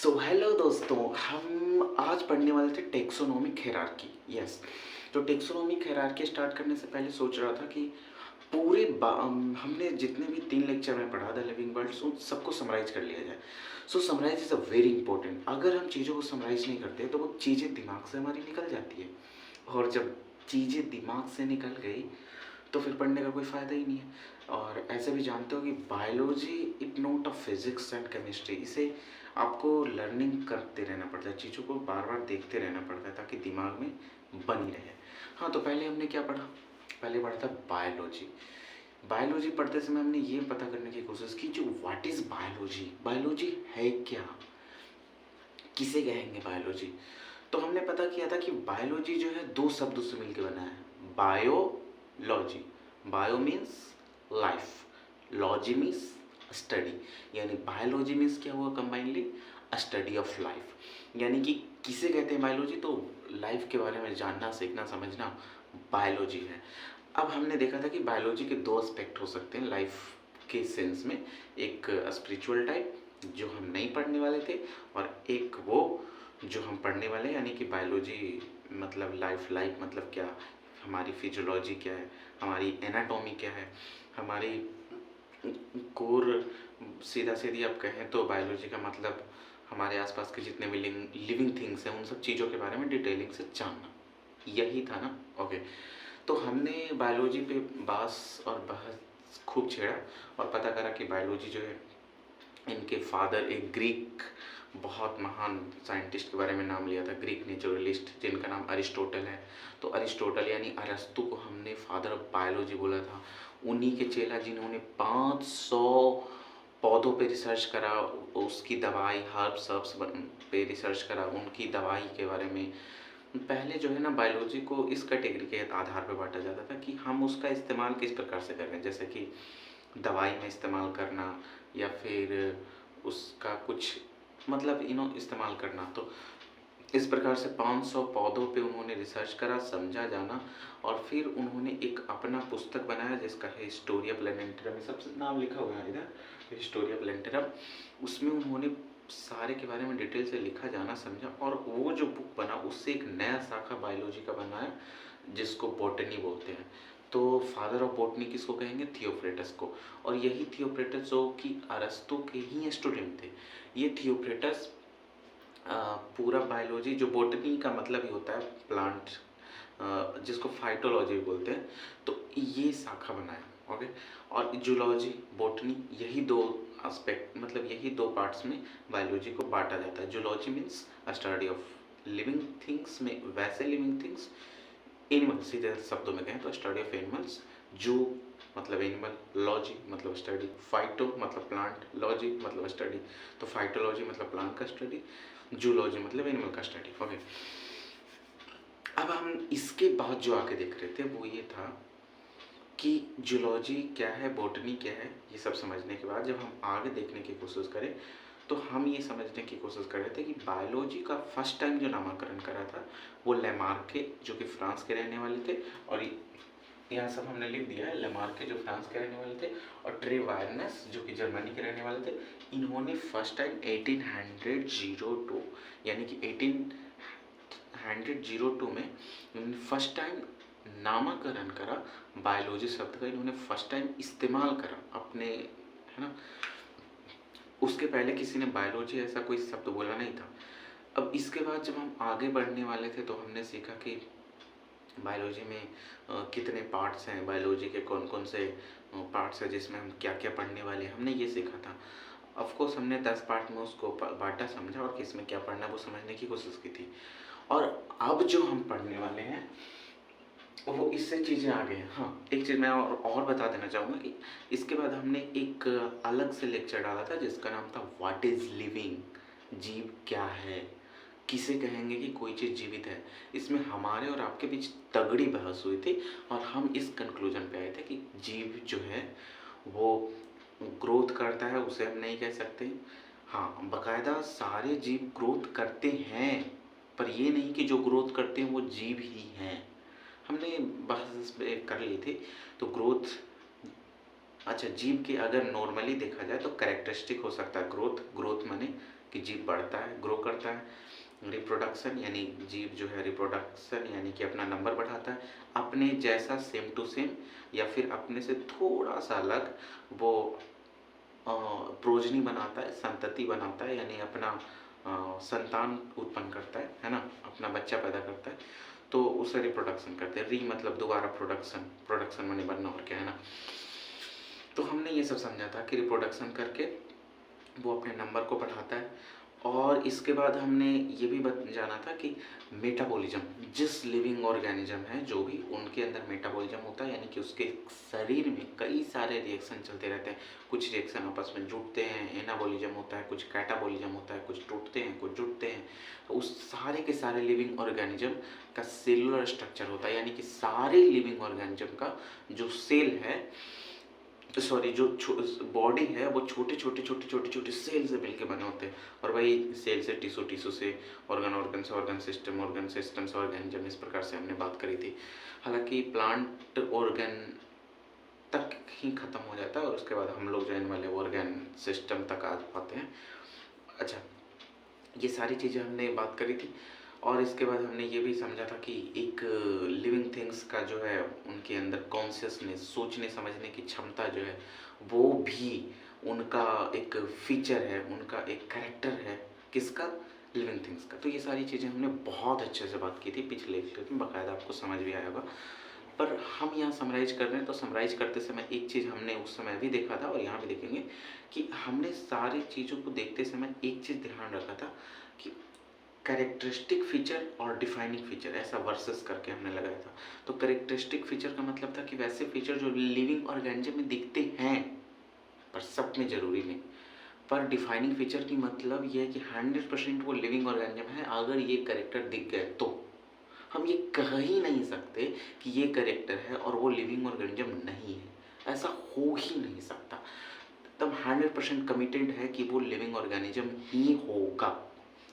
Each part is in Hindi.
सो हेलो दोस्तों, हम आज पढ़ने वाले थे टेक्सोनोमिक हायरार्की। यस, तो टेक्सोनोमिक हायरार्की स्टार्ट करने से पहले सोच रहा था कि हमने जितने भी 3 लेक्चर में पढ़ा द लिविंग वर्ल्ड्स उन सबको समराइज़ कर लिया जाए। So summarise is a very important. अगर हम चीज़ों को समराइज़ नहीं करते तो वो चीज़ें दिमाग से हमारी निकल जाती है, और जब चीज़ें दिमाग से निकल गई तो फिर पढ़ने का कोई फ़ायदा ही नहीं है। और ऐसे भी जानते हो कि biology it note of physics and chemistry, इसे आपको लर्निंग करते रहना पड़ता है, चीज़ों को बार बार देखते रहना पड़ता है ताकि दिमाग में बनी रहे। हाँ, तो पहले हमने क्या पढ़ा? पहले पढ़ा था बायोलॉजी। बायोलॉजी पढ़ते समय हमने ये पता करने की कोशिश की जो व्हाट इज़ बायोलॉजी, बायोलॉजी है क्या, किसे कहेंगे बायोलॉजी। तो हमने पता किया था कि बायोलॉजी जो है 2 शब्दों से मिलकर बना है, biology. Bio means life, logy means study. यानी बायोलॉजी मीन्स क्या हुआ कंबाइनली, स्टडी ऑफ लाइफ। यानी कि किसे कहते हैं बायोलॉजी, तो लाइफ के बारे में जानना, सीखना, समझना बायोलॉजी है। अब हमने देखा था कि बायोलॉजी के 2 एस्पेक्ट हो सकते हैं लाइफ के सेंस में, एक स्पिरिचुअल टाइप जो हम नहीं पढ़ने वाले थे, और एक वो जो हम पढ़ने वाले हैं, यानी कि बायोलॉजी मतलब लाइफ मतलब क्या, हमारी फिजियोलॉजी क्या है, हमारी एनाटॉमी क्या है, हमारी कोर, सीधा सीधी आप कहें तो बायोलॉजी का मतलब हमारे आसपास के जितने भी लिविंग थिंग्स हैं उन सब चीज़ों के बारे में डिटेलिंग से जानना, यही था ना। ओके, तो हमने बायोलॉजी पे बास और बहस खूब छेड़ा और पता करा कि बायोलॉजी जो है, इनके फादर एक ग्रीक बहुत महान साइंटिस्ट के बारे में नाम लिया था, ग्रीक नेचुरलिस्ट जिनका नाम अरिस्टोटल है। तो अरिस्टोटल यानी अरस्तु को हमने फादर ऑफ बायोलॉजी बोला था। उन्हीं के चेला जिन्होंने 500 पौधों पे रिसर्च करा, उसकी दवाई, हर्ब्स पे रिसर्च करा, उनकी दवाई के बारे में। पहले जो है ना, बायोलॉजी को इस कैटेगरी के आधार पर बांटा जाता था कि हम उसका इस्तेमाल किस प्रकार से कर रहे हैं, जैसे कि दवाई में इस्तेमाल करना या फिर उसका कुछ मतलब इस्तेमाल करना। तो इस प्रकार से 500 पौधों पे उन्होंने रिसर्च करा, समझा, जाना, और फिर उन्होंने एक अपना पुस्तक बनाया जिसका है हिस्टोरिया प्लेनेंटरम। सब नाम लिखा हुआ है इधर, हिस्टोरिया प्लेनेंटरम। उसमें उन्होंने सारे के बारे में डिटेल से लिखा, जाना, समझा, और वो जो बुक बना उससे एक नया शाखा बायोलॉजी का बना है जिसको बॉटनी बोलते हैं। तो फादर ऑफ बॉटनी किसको कहेंगे? थियोफ्रेटस को। और यही थियोफ्रेटस जो कि अरस्तु के ही स्टूडेंट थे, ये थियोफ्रेटस पूरा बायोलॉजी, जो बॉटनी का मतलब ही होता है प्लांट, जिसको फाइटोलॉजी बोलते हैं, तो ये शाखा बनाया। ओके, और जूलॉजी, बॉटनी, यही 2 एस्पेक्ट मतलब यही 2 पार्ट्स में बायोलॉजी को बांटा जाता है। Zoology means study of living things, में वैसे लिविंग थिंग्स, एनिमल, सीधे शब्दों में कहें तो स्टडी ऑफ एनिमल्स। जू मतलब एनिमल, लॉजी मतलब स्टडी, फाइटो मतलब प्लांट, लॉजी मतलब स्टडी। तो फाइटोलॉजी मतलब प्लांट का स्टडी, जूलॉजी मतलब एनिमल का स्टडी। ओके, अब हम इसके बाद जो आगे देख रहे थे वो ये था कि जूलॉजी क्या है, बॉटनी क्या है, ये सब समझने के बाद जब हम आगे देखने की कोशिश करें तो हम ये समझने की कोशिश कर रहे थे कि बायोलॉजी का फर्स्ट टाइम जो नामकरण करा था वो लेमार्के, जो कि फ्रांस के रहने वाले थे, और यहाँ सब हमने लिख दिया है, लेमार्के जो फ्रांस के रहने वाले थे, और ट्रे वायरनेस जो कि जर्मनी के रहने वाले थे। इन्होंने फर्स्ट टाइम 1802 यानी कि 1802 में इन्होंने फर्स्ट टाइम नामकरण करा बायोलॉजी शब्द का, इन्होंने फर्स्ट टाइम इस्तेमाल करा अपने, है ना। उसके पहले किसी ने बायोलॉजी ऐसा कोई शब्द बोला नहीं था। अब इसके बाद जब हम आगे बढ़ने वाले थे तो हमने सीखा कि बायोलॉजी में कितने पार्ट्स हैं, बायोलॉजी के कौन कौन से पार्ट्स हैं जिसमें हम क्या क्या पढ़ने वाले हैं, हमने ये सीखा था। ऑफकोर्स हमने 10 पार्ट में उसको बांटा, समझा, और किस में क्या पढ़ना वो समझने की कोशिश की थी। और अब जो हम पढ़ने वाले हैं वो इससे चीज़ें आगे हैं। हाँ, एक चीज़ मैं और बता देना चाहूँगा कि इसके बाद हमने एक अलग से लेक्चर डाला था जिसका नाम था व्हाट इज़ लिविंग, जीव क्या है, किसे कहेंगे कि कोई चीज़ जीवित है। इसमें हमारे और आपके बीच तगड़ी बहस हुई थी और हम इस कंक्लूजन पे आए थे कि जीव जो है वो ग्रोथ करता है, उसे हम नहीं कह सकते। हाँ, बाकायदा सारे जीव ग्रोथ करते हैं, पर ये नहीं कि जो ग्रोथ करते हैं वो जीव ही हैं। हमने बहस कर ली थी। तो ग्रोथ, अच्छा, जीव के अगर नॉर्मली देखा जाए तो कैरेक्टरिस्टिक हो सकता है ग्रोथ, ग्रोथ माने कि जीव बढ़ता है, ग्रो करता है, रिप्रोडक्शन यानी जीव जो है रिप्रोडक्शन यानी कि अपना नंबर बढ़ाता है, अपने जैसा सेम टू सेम या फिर अपने से थोड़ा सा अलग वो प्रोजनी बनाता है, संतति बनाता है, यानी अपना संतान उत्पन्न करता है ना, अपना बच्चा पैदा करता है, तो उसे रिप्रोडक्शन करते हैं। री मतलब दोबारा प्रोडक्शन, प्रोडक्शन माने बनना और क्या है ना। तो हमने ये सब समझा था कि रिप्रोडक्शन करके वो अपने नंबर को बढ़ाता है। और इसके बाद हमने ये भी जाना था कि मेटाबॉलिज्म, जिस लिविंग ऑर्गेनिज्म है जो भी, उनके अंदर मेटाबॉलिज्म होता है, यानी कि उसके शरीर में कई सारे रिएक्शन चलते रहते हैं। कुछ रिएक्शन आपस में जुड़ते हैं, एनाबॉलिज्म होता है, कुछ कैटाबॉलिज्म होता है, कुछ टूटते हैं, कुछ जुड़ते हैं। तो उस सारे के सारे लिविंग ऑर्गेनिज्म का सेलुलर स्ट्रक्चर होता है, यानी कि सारे लिविंग ऑर्गेनिज्म का जो सेल है, सॉरी जो बॉडी है वो छोटे छोटे छोटे छोटे छोटे सेल से मिलके बने होते हैं। और वही सेल से टिश्यू, टिश्यू से ऑर्गन, ऑर्गन से ऑर्गन सिस्टम से ऑर्गेनिज्म, इस प्रकार से हमने बात करी थी। हालांकि प्लांट ऑर्गन तक ही खत्म हो जाता है और उसके बाद हम लोग जाने वाले ऑर्गन सिस्टम तक आ पाते हैं। अच्छा, ये सारी चीज़ें हमने बात करी थी। और इसके बाद हमने ये भी समझा था कि एक लिविंग थिंग्स का जो है उनके अंदर कॉन्शियसनेस, सोचने समझने की क्षमता जो है वो भी उनका एक फीचर है, उनका एक कैरेक्टर है। किसका? लिविंग थिंग्स का। तो ये सारी चीज़ें हमने बहुत अच्छे से बात की थी पिछले एपिसोड में, बाकायदा आपको समझ भी आया होगा। पर हम यहाँ समराइज कर रहे हैं, तो समराइज करते समय एक चीज़ हमने उस समय भी देखा था और यहाँ भी देखेंगे कि हमने सारी चीज़ों को देखते समय एक चीज़ ध्यान रखा था कि कैरेक्टरिस्टिक फीचर और डिफाइनिंग फीचर, ऐसा वर्सेस करके हमने लगाया था। तो कैरेक्टरिस्टिक फीचर का मतलब था कि वैसे फीचर जो लिविंग ऑर्गेनिज्म में दिखते हैं पर सब में जरूरी नहीं। पर डिफाइनिंग फीचर की मतलब ये है कि 100% वो लिविंग ऑर्गेनिज्म है। अगर ये कैरेक्टर दिख गए तो हम ये कह ही नहीं सकते कि ये कैरेक्टर है और वो लिविंग ऑर्गेनिज्म नहीं है, ऐसा हो ही नहीं सकता। तब 100% कमिटेड है कि वो लिविंग ऑर्गेनिज्म ही होगा।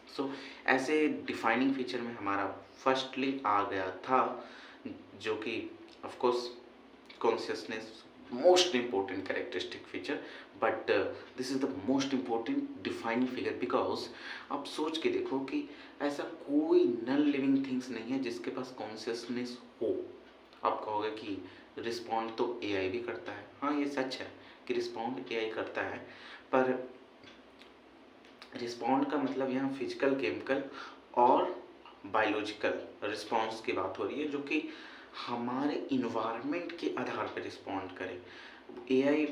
सो ऐसे डिफाइनिंग फीचर में हमारा फर्स्टली आ गया था जो कि of course consciousness, most important characteristic feature, but this is the most important defining figure, because आप सोच के देखो कि ऐसा कोई नॉन लिविंग थिंग्स नहीं है जिसके पास कॉन्शियसनेस हो। आप कहोगे कि रिस्पॉन्ड तो एआई भी करता है। हाँ, ये सच है कि रिस्पॉन्ड एआई करता है, पर रिस्पॉन्ड का मतलब यहाँ फिजिकल, केमिकल और बायोलॉजिकल रिस्पॉन्स की बात हो रही है, जो कि हमारे इन्वायरमेंट के आधार पर रिस्पॉन्ड करे। एआई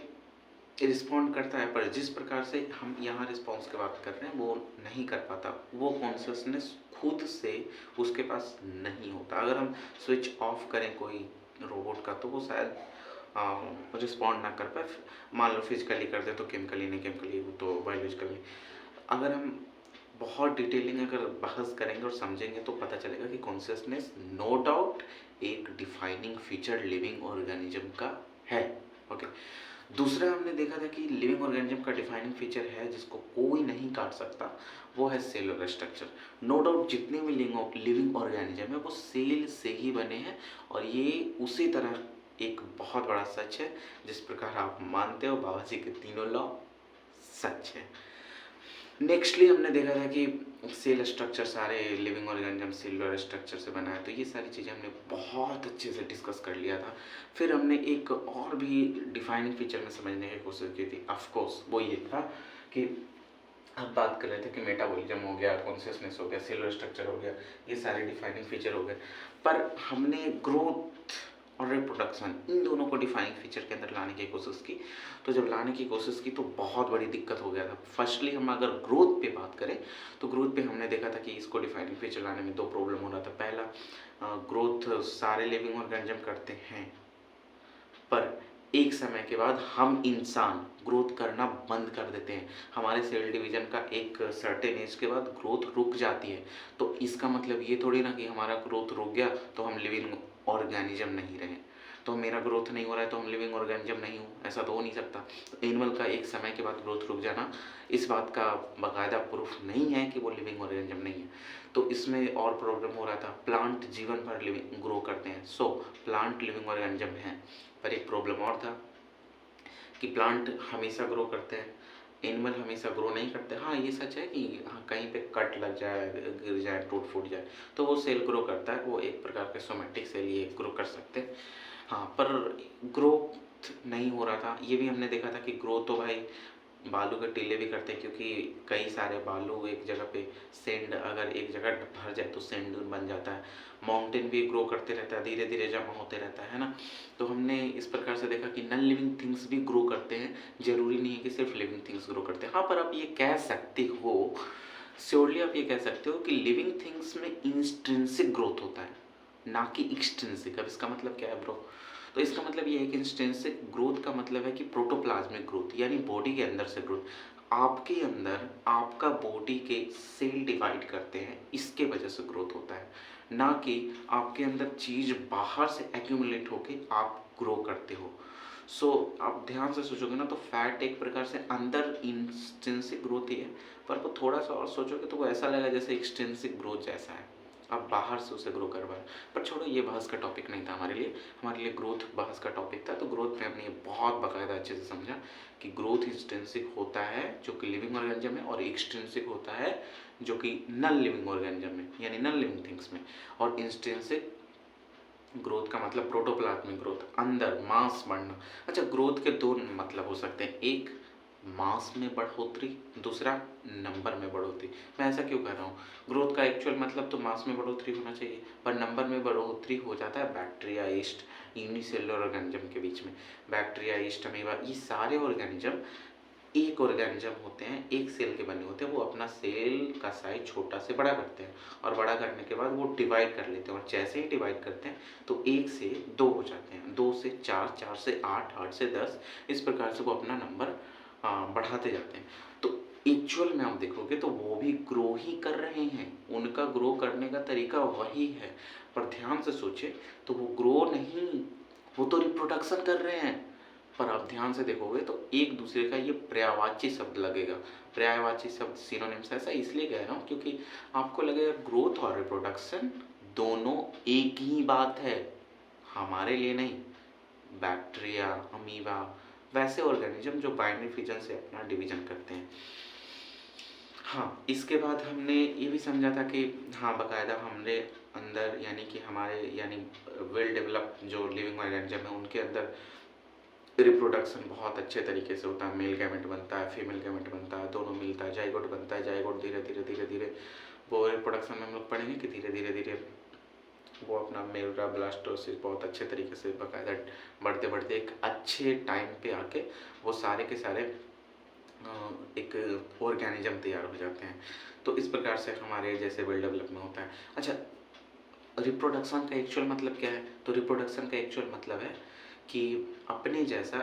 रिस्पॉन्ड करता है, पर जिस प्रकार से हम यहाँ रिस्पॉन्स की बात कर रहे हैं वो नहीं कर पाता। वो कॉन्शियसनेस खुद से उसके पास नहीं होता। अगर हम स्विच ऑफ करें कोई रोबोट का तो वो शायद रिस्पॉन्ड ना कर पाए। मान लो फिजिकली कर दे तो केमिकली नहीं, केमिकली तो बायोलॉजिकली। अगर हम बहुत डिटेलिंग अगर बहस करेंगे और समझेंगे तो पता चलेगा कि कॉन्शियसनेस नो डाउट एक डिफाइनिंग फीचर लिविंग ऑर्गेनिज्म का है। ओके, दूसरा हमने देखा था कि लिविंग ऑर्गेनिज्म का डिफाइनिंग फीचर है जिसको कोई नहीं काट सकता, वो है सेलुलर स्ट्रक्चर। नो डाउट जितने भी लिविंग ऑर्गेनिज्म है वो सेल से ही बने हैं, और ये उसी तरह एक बहुत बड़ा सच है जिस प्रकार आप मानते हो बाबा जी के तीनों लॉ सच है। नेक्स्टली हमने देखा था कि सेल स्ट्रक्चर सारे लिविंग ऑर्गेनिज्म सेलुलर स्ट्रक्चर से बना है, तो ये सारी चीज़ें हमने बहुत अच्छे से डिस्कस कर लिया था। फिर हमने एक और भी डिफाइनिंग फीचर में समझने की कोशिश की थी। ऑफ कोर्स वो ये था कि हम बात कर रहे थे कि मेटाबॉलिज्म हो गया, कॉन्शियसनेस हो गया, सेलुलर स्ट्रक्चर हो गया, ये सारे डिफाइनिंग फीचर हो गए, पर हमने ग्रोथ और रिप्रोडक्शन इन दोनों को डिफाइनिंग फीचर के अंदर लाने की कोशिश की। तो जब लाने की कोशिश की तो बहुत बड़ी दिक्कत हो गया था। फर्स्टली हम अगर ग्रोथ पे बात करें तो ग्रोथ पे हमने देखा था कि इसको डिफाइनिंग फीचर लाने में दो प्रॉब्लम हो रहा था। पहला, ग्रोथ सारे लिविंग ऑर्गेनिज्म करते हैं, पर एक समय के बाद हम इंसान ग्रोथ करना बंद कर देते हैं। हमारे सेल डिवीजन का एक सर्टेन एज के बाद ग्रोथ रुक जाती है। तो इसका मतलब ये थोड़ी ना कि हमारा ग्रोथ रुक गया तो हम लिविंग ऑर्गेनिज्म नहीं रहे। तो मेरा ग्रोथ नहीं हो रहा है तो हम लिविंग ऑर्गेनिज्म नहीं हूँ, ऐसा तो हो नहीं सकता। तो एनिमल का एक समय के बाद ग्रोथ रुक जाना इस बात का बाकायदा प्रूफ नहीं है कि वो लिविंग ऑर्गेनिज्म नहीं है। तो इसमें और प्रॉब्लम हो रहा था। प्लांट जीवन भर लिविंग ग्रो करते हैं, सो प्लांट लिविंग ऑर्गेनिज्म हैं, पर एक प्रॉब्लम और था कि प्लांट हमेशा ग्रो करते हैं, एनिमल हमेशा ग्रो नहीं करते। हाँ, ये सच है कि हाँ, कहीं पे कट लग जाए, गिर जाए, टूट फूट जाए तो वो सेल ग्रो करता है, वो एक प्रकार के सोमेटिक सेल ये ग्रो कर सकते हैं। हाँ, पर ग्रोथ नहीं हो रहा था, ये भी हमने देखा था कि ग्रो तो भाई बालू के टीले भी करते हैं, क्योंकि कई सारे बालू एक जगह पे सेंड अगर एक जगह भर जाए तो सेंड ड्यून बन जाता है। माउंटेन भी ग्रो करते रहता है, धीरे धीरे जमा होते रहता है ना। तो हमने इस प्रकार से देखा कि नॉन लिविंग थिंग्स भी ग्रो करते हैं, जरूरी नहीं है कि सिर्फ लिविंग थिंग्स ग्रो करते हैं। हाँ, पर आप ये कह सकते हो, श्योरली आप ये कह सकते हो कि लिविंग थिंग्स में इंस्ट्रिंसिक ग्रोथ होता है, ना कि एक्सट्रिंसिक। अब इसका मतलब क्या है ब्रो? तो इसका मतलब ये है कि इंस्टेंसिक ग्रोथ का मतलब है कि प्रोटोप्लाज्मिक ग्रोथ, यानी बॉडी के अंदर से ग्रोथ। आपके अंदर आपका बॉडी के सेल डिवाइड करते हैं, इसके वजह से ग्रोथ होता है, ना कि आपके अंदर चीज बाहर से एक्यूमुलेट होके आप ग्रो करते हो। सो आप ध्यान से सोचोगे ना तो फैट एक प्रकार से अंदर इंस्टेंसिक ग्रोथ ही है, पर वो थोड़ा सा और सोचोगे तो वो ऐसा लगेगा जैसे एक्सटेंसिव ग्रोथ जैसा है, आप बाहर से उसे ग्रो करवा रहे। पर छोड़ो, ये बहस का टॉपिक नहीं था हमारे लिए ग्रोथ बहस का टॉपिक था। तो ग्रोथ में हमने ये बहुत बाकायदा अच्छे से समझा कि ग्रोथ इंस्टेंसिक होता है जो कि लिविंग ऑर्गेनिज्म है, और एक्सटेंसिक होता है जो कि नॉन लिविंग ऑर्गेनिज्म में, यानी नॉन लिविंग थिंग्स में। और इंस्टेंसिक ग्रोथ का मतलब प्रोटोप्लाज्मिक ग्रोथ, अंदर मास बढ़ना। अच्छा, ग्रोथ के दो मतलब हो सकते हैं, एक मास में बढ़ोतरी, दूसरा नंबर में बढ़ोतरी। मैं ऐसा क्यों कह रहा हूँ? ग्रोथ का एक्चुअल मतलब तो मास में बढ़ोतरी होना चाहिए, पर नंबर में बढ़ोतरी हो जाता है बैक्टीरिया, ईस्ट, यूनिसेलुलर ऑर्गेनिज्म के बीच में। बैक्टीरिया, ईस्ट, अमीबा, ये सारे ऑर्गेनिज्म एक ऑर्गेनिज्म होते हैं, एक सेल के बने होते हैं। वो अपना सेल का साइज छोटा से बड़ा करते हैं, और बड़ा करने के बाद वो डिवाइड कर लेते हैं, और जैसे ही डिवाइड करते हैं तो 1 से 2 हो जाते हैं, 2 से 4, 4 से 8, 8 से 10, इस प्रकार से वो अपना नंबर बढ़ाते जाते हैं। तो एक्चुअल में आप देखोगे तो वो भी ग्रो ही कर रहे हैं, उनका ग्रो करने का तरीका वही है। पर ध्यान से सोचे तो वो ग्रो नहीं, वो तो रिप्रोडक्शन कर रहे हैं। पर आप ध्यान से देखोगे तो एक दूसरे का ये पर्यायवाची शब्द लगेगा। पर्यायवाची शब्द सिनोनिम्स, ऐसा इसलिए कह रहा हूँ क्योंकि आपको लगेगा ग्रोथ और रिप्रोडक्शन दोनों एक ही बात है, हमारे लिए नहीं। बैक्टीरिया, अमीबा, वैसे ऑर्गेनिज्म जो बाइनरी फिजन से अपना डिवीजन करते हैं। हाँ, इसके बाद हमने ये भी समझा था कि हाँ, बाकायदा हमने अंदर यानी कि हमारे यानी वेल डेवलप जो लिविंग ऑर्गेनिज्म है उनके अंदर रिप्रोडक्शन बहुत अच्छे तरीके से होता है। मेल गैमेट बनता है, फीमेल गैमेट बनता है, दोनों मिलता है, जाइगोट बनता है। जाइगोट धीरे धीरे धीरे धीरे वो रिप्रोडक्शन में हम लोग पढ़ेंगे कि धीरे धीरे धीरे वो अपना मेरुला ब्लास्टोसिस बहुत अच्छे तरीके से बाकायदा बढ़ते बढ़ते एक अच्छे टाइम पे आके वो सारे के सारे एक ऑर्गेनिज्म तैयार हो जाते हैं। तो इस प्रकार से हमारे जैसे वेल डेवलपमेंट होता है। अच्छा, रिप्रोडक्शन का एक्चुअल मतलब क्या है? तो रिप्रोडक्शन का एक्चुअल मतलब है कि अपने जैसा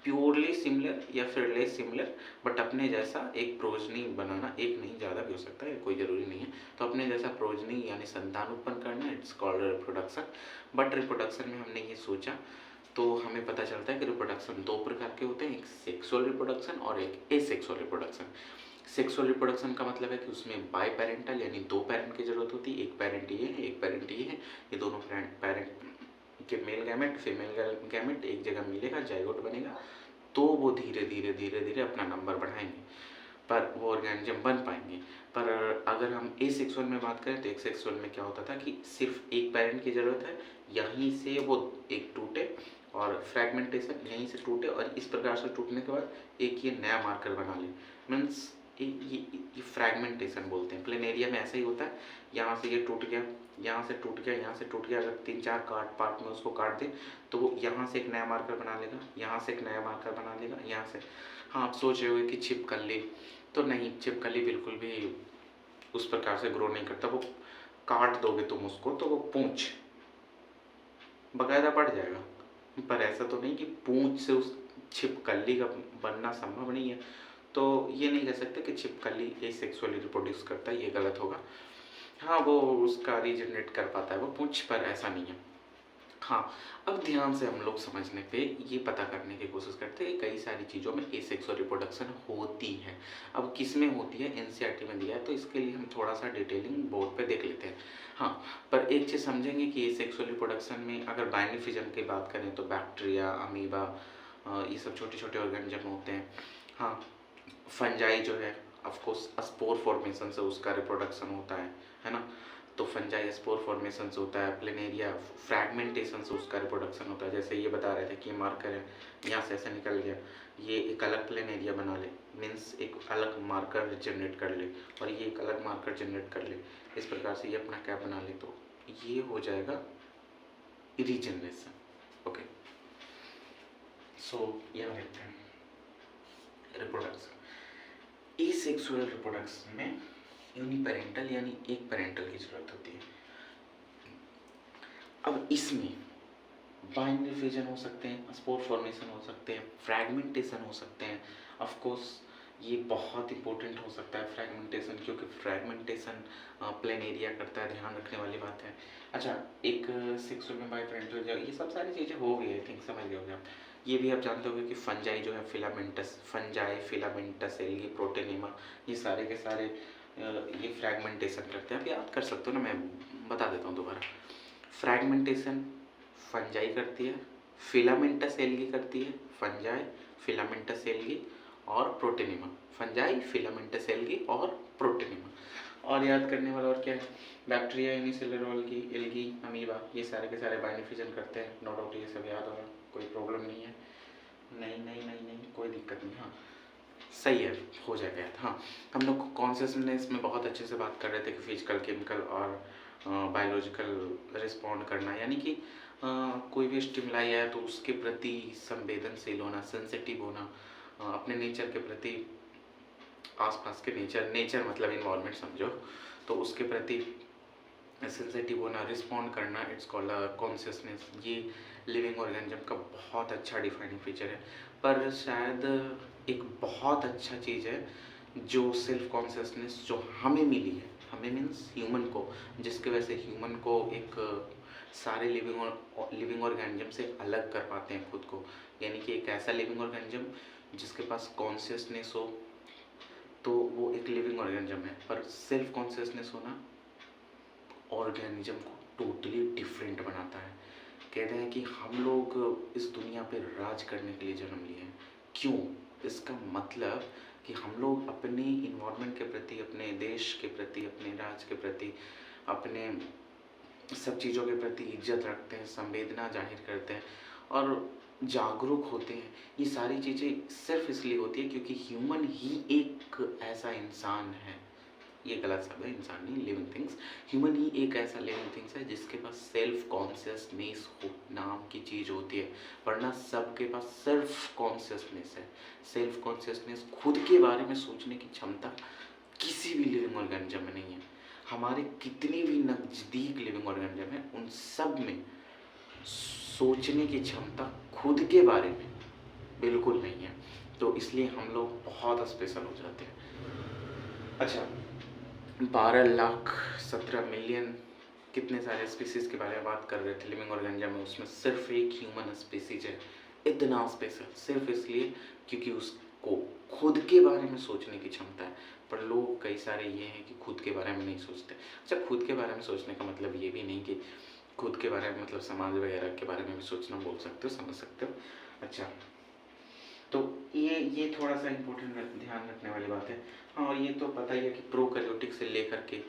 प्योरली सिमिलर या फिर लेस सिमिलर, बट अपने जैसा एक प्रोजनी बनाना, एक नहीं ज़्यादा भी हो सकता है, कोई ज़रूरी नहीं है। तो अपने जैसा प्रोजनी यानी संतान उत्पन्न करना, it's called reproduction. But reproduction में हमने ये सोचा तो हमें पता चलता है कि रिप्रोडक्शन दो प्रकार के होते हैं, एक सेक्सुअल रिप्रोडक्शन और एक एसेक्सुअल रिप्रोडक्शन। सेक्सुअल रिप्रोडक्शन का मतलब है कि उसमें बाई पेरेंटल यानी दो पेरेंट की जरूरत होती है, एक पेरेंट ये है, एक पेरेंट ये है। ये दोनों पेरेंट के मेल गैमेट, फीमेल गैमेट एक जगह मिलेगा, जाइगोट बनेगा, तो वो धीरे धीरे धीरे धीरे अपना नंबर बढ़ाएंगे, पर वो ऑर्गेनिज्म बन पाएंगे। पर अगर हम एसेक्सुअल में बात करें तो एसेक्सुअल में क्या होता था कि सिर्फ एक पेरेंट की ज़रूरत है, यहीं से वो एक टूटे और फ्रैगमेंटेशन यहीं से टूटे, और इस प्रकार से टूटने के बाद एक ये नया मार्कर बना ले। मीन्स ये फ्रैगमेंटेशन बोलते हैं। प्लेनेरिया में ऐसा ही होता है, यहाँ से ये टूट गया, यहाँ से टूट गया, यहाँ से टूट गया, अगर 3-4 पार्ट में उसको काट दे तो वो यहाँ से एक नया मार्कर बना लेगा, यहाँ से एक नया मार्कर बना लेगा, यहाँ से। हाँ, आप सोच रहे हो कि छिपकली, तो नहीं, छिपकली बिल्कुल भी उस प्रकार से ग्रो नहीं करता। वो काट दोगे तुम उसको तो वो पूंछ बाकायदा बढ़ जाएगा, पर ऐसा तो नहीं कि पूंछ से उस छिपकली का बनना संभव नहीं है। तो ये नहीं कह सकते कि छिपकली एसेक्सुअली रिप्रोड्यूस करता है, ये गलत होगा। हाँ, वो उसका रीजनरेट कर पाता है वो पूंछ, पर ऐसा नहीं है। हाँ, अब ध्यान से हम लोग समझने पे ये पता करने की कोशिश करते हैं कि कई सारी चीज़ों में एसेक्सुअल रिप्रोडक्शन होती है। अब किस में होती है एनसीईआरटी में दिया है, तो इसके लिए हम थोड़ा सा डिटेलिंग बोर्ड पे देख लेते हैं। हाँ, पर एक चीज़ समझेंगे कि एसेक्सुअल रिप्रोडक्शन में अगर बाइनरी फिजन की बात करें तो बैक्टीरिया, अमीबा, ये सब छोटे छोटे ऑर्गेनिज्म होते हैं। हाँ, फंजाई जो है ऑफ कोर्स स्पोर फॉर्मेशन से उसका रिप्रोडक्शन होता है ना। तो फंजाई स्पोर फॉर्मेशन से होता है, प्लेनेरिया फ्रैगमेंटेशन से उसका रिप्रोडक्शन होता है। जैसे ये बता रहे थे कि मार्कर है, यहाँ से ऐसे निकल गया, ये एक अलग प्लेनेरिया बना ले, मीन्स एक अलग मार्कर जनरेट कर ले, और ये एक अलग मार्कर जनरेट कर ले, इस प्रकार से ये अपना क्या बना ले, तो ये हो जाएगा रीजनरेशन। ओके, सो यहाँ देखते हैं रिप्रोडक्शन। एसेक्सुअल रिप्रोडक्शन में यूनिपेरेंटल यानी एक पेरेंटल की जरूरत होती है। अब इसमें बाइनरी फिजन हो सकते हैं, स्पोर फॉर्मेशन हो सकते हैं, फ्रैगमेंटेशन हो सकते हैं। ऑफ कोर्स ये बहुत इंपॉर्टेंट हो सकता है फ्रैगमेंटेशन, क्योंकि फ्रैगमेंटेशन प्लेन एरिया करता है, ध्यान रखने वाली बात है। अच्छा, एक सेक्सुअल में बाई पेरेंटल, ये सब सारी चीज़ें हो गई, आई थिंक समझ गए होंगे आप। ये भी आप जानते होंगे कि फंजाई जो है फिलामेंटस, फंजाई फिलामेंटस एल्गी प्रोटेनिमा, ये सारे के सारे ये फ्रैगमेंटेशन करते हैं। आप याद कर सकते हो ना, मैं बता देता हूँ दोबारा। फ्रैगमेंटेशन फंजाई करती है, फिलामेंटस एल्गी करती है, फंजाई फिलामेंटस एल्गी और प्रोटेनिमा, फंजाई फिलामेंटस एल्गी और प्रोटेनिमा। और याद करने वाला और क्या है, बैक्टीरिया यूनिसेलुलर एल्गी अमीबा, ये सारे के सारे बाइनिफिजन करते हैं। नो डाउट ये सब याद होगा, कोई प्रॉब्लम नहीं है। नहीं कोई दिक्कत नहीं। हाँ सही है, हो जाएगा याद। हाँ, हम लोग कॉन्शियसनेस में बहुत अच्छे से बात कर रहे थे कि फिजिकल, केमिकल और बायोलॉजिकल रिस्पॉन्ड करना, यानी कि कोई भी स्टिमुलाई आया तो उसके प्रति संवेदनशील होना, सेंसिटिव होना, अपने नेचर के प्रति, आसपास के नेचर मतलब इन्वायरमेंट समझो, तो उसके प्रति सेंसिटिव होना, रिस्पॉन्ड करना, इट्स कॉल्ड कॉन्शियसनेस। ये लिविंग ऑर्गेनिज्म का बहुत अच्छा डिफाइनिंग फीचर है। पर शायद एक बहुत अच्छा चीज़ है जो सेल्फ कॉन्शियसनेस जो हमें मिली है, हमें मीन्स ह्यूमन को, जिसके वजह से ह्यूमन को एक सारे लिविंग ऑर्गेनिज्म से अलग कर पाते हैं खुद को। यानी कि एक ऐसा लिविंग ऑर्गेनिज्म जिसके पास कॉन्शियसनेस हो तो वो एक लिविंग ऑर्गेनिज्म है। पर सेल्फ कॉन्शियसनेस होना ऑर्गेनिज्म को टोटली डिफरेंट बनाता है। कहते हैं कि हम लोग इस दुनिया पे राज करने के लिए जन्म लिए हैं। क्यों? इसका मतलब कि हम लोग अपने इन्वायरमेंट के प्रति, अपने देश के प्रति, अपने राज्य के प्रति, अपने सब चीज़ों के प्रति इज्जत रखते हैं, संवेदना जाहिर करते हैं और जागरूक होते हैं। ये सारी चीज़ें सिर्फ इसलिए होती है क्योंकि ह्यूमन ही एक ऐसा इंसान है, ये गलत शब्द है, इंसान नहीं, लिविंग थिंग्स। ह्यूमन ही एक ऐसा लिविंग थिंग्स है जिसके पास सेल्फ कॉन्शियसनेस नाम की चीज़ होती है, वरना सबके पास सेल्फ कॉन्शियसनेस है। सेल्फ कॉन्शियसनेस, खुद के बारे में सोचने की क्षमता किसी भी लिविंग ऑर्गेनिज्म में नहीं है। हमारे कितने भी नज़दीक लिविंग ऑर्गेनिज्म है उन सब में सोचने की क्षमता खुद के बारे में बिल्कुल नहीं है। तो इसलिए हम लोग बहुत स्पेशल हो जाते हैं। अच्छा, 12,17,000,000 कितने सारे स्पीसीज़ के बारे में बात कर रहे थे लिविंग ऑर्गेनिज्म में, उसमें सिर्फ एक ह्यूमन स्पीसीज है। इतना स्पेशल सिर्फ इसलिए क्योंकि उसको खुद के बारे में सोचने की क्षमता है। पर लोग कई सारे ये हैं कि खुद के बारे में नहीं सोचते। अच्छा, खुद के बारे में सोचने का मतलब ये भी नहीं कि खुद के बारे में मतलब समाज वगैरह के बारे में भी सोचना बोल सकते हो, समझ सकते हो। अच्छा, तो ये थोड़ा सा इम्पोर्टेंट ध्यान रखने वाली बात है। हाँ, और ये तो पता ही है कि प्रोकैरियोटिक से लेकर के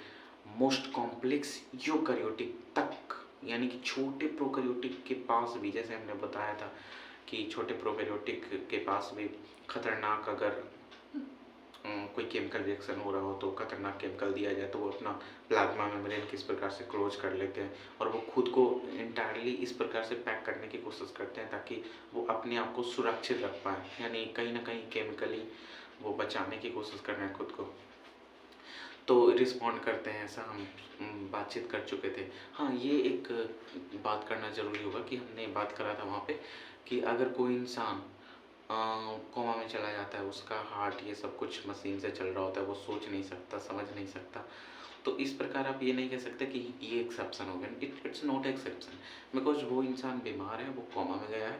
मोस्ट कॉम्प्लेक्स यूकैरियोटिक तक, यानी कि छोटे प्रोकैरियोटिक के पास भी, जैसे हमने बताया था कि छोटे प्रोकैरियोटिक के पास भी खतरनाक, अगर कोई केमिकल रिएक्शन हो रहा हो तो खतरनाक केमिकल दिया जाए तो वो अपना प्लाज्मा मेम्ब्रेन किस प्रकार से क्लोज कर लेते हैं और वो खुद को इंटायरली इस प्रकार से पैक करने की कोशिश करते हैं ताकि वो अपने आप को सुरक्षित रख पाए, यानी कहीं ना कहीं केमिकली वो बचाने की कोशिश कर रहे हैं खुद को, तो रिस्पॉन्ड करते हैं। ऐसा हम बातचीत कर चुके थे। हाँ, ये एक बात करना ज़रूरी होगा कि हमने बात करा था वहाँ पे कि अगर कोई इंसान कोमा में चला जाता है, उसका हार्ट ये सब कुछ मशीन से चल रहा होता है, वो सोच नहीं सकता, समझ नहीं सकता, तो इस प्रकार आप ये नहीं कह सकते कि ये एक्सेप्शन हो गया। इट्स नॉट एक्सेप्शन, बिकॉज वो इंसान बीमार है, वो कोमा में गया है,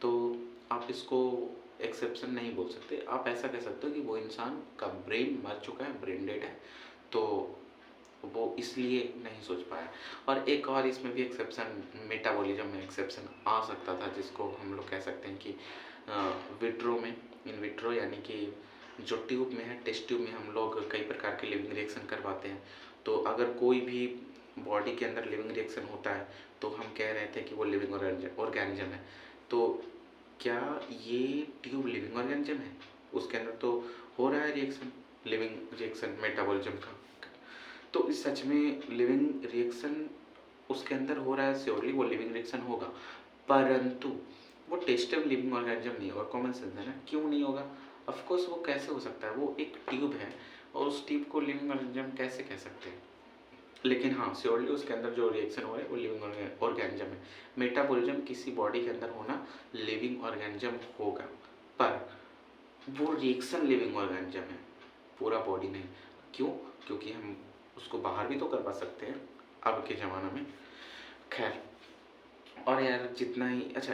तो आप इसको एक्सेप्शन नहीं बोल सकते। आप ऐसा कह सकते हो कि वो इंसान का ब्रेन मर चुका है, ब्रेन डेड है, तो वो इसलिए नहीं सोच पाया। और एक और इसमें भी एक्सेप्शन, मेटाबॉलिज्म में एक्सेप्शन आ सकता था, जिसको हम लोग कह सकते हैं कि विट्रो में, इन विट्रो यानी कि जो ट्यूब में है, टेस्ट ट्यूब में हम लोग कई प्रकार के लिविंग रिएक्शन करवाते हैं। तो अगर कोई भी बॉडी के अंदर लिविंग रिएक्शन होता है तो हम कह रहे थे कि वो लिविंग ऑर्गेनिज्म है। तो क्या ये ट्यूब लिविंग ऑर्गेनिज्म है? उसके अंदर तो हो रहा है रिएक्शन, लिविंग रिएक्शन मेटाबॉलिज्म का। तो इस सच में लिविंग रिएक्शन उसके अंदर हो रहा है, श्योरली वो लिविंग रिएक्शन होगा, परंतु वो टेस्टेबल लिविंग ऑर्गेनिज्म नहीं होगा। कॉमन सेंस है ना, क्यों नहीं होगा? ऑफ कोर्स वो कैसे हो सकता है, वो एक ट्यूब है और उस ट्यूब को लिविंग ऑर्गेनिज्म कैसे कह सकते हैं? लेकिन हाँ, श्योरली उसके अंदर जो रिएक्शन हो रहा है वो लिविंग ऑर्गेनिज्म है। मेटाबॉलिज्म किसी बॉडी के अंदर होना लिविंग ऑर्गेनिज्म होगा, पर वो रिएक्शन लिविंग ऑर्गेनिज्म है, पूरा बॉडी नहीं। क्यों? क्योंकि हम उसको बाहर भी तो करवा सकते हैं अब के ज़माना में। खैर, और यार जितना ही अच्छा,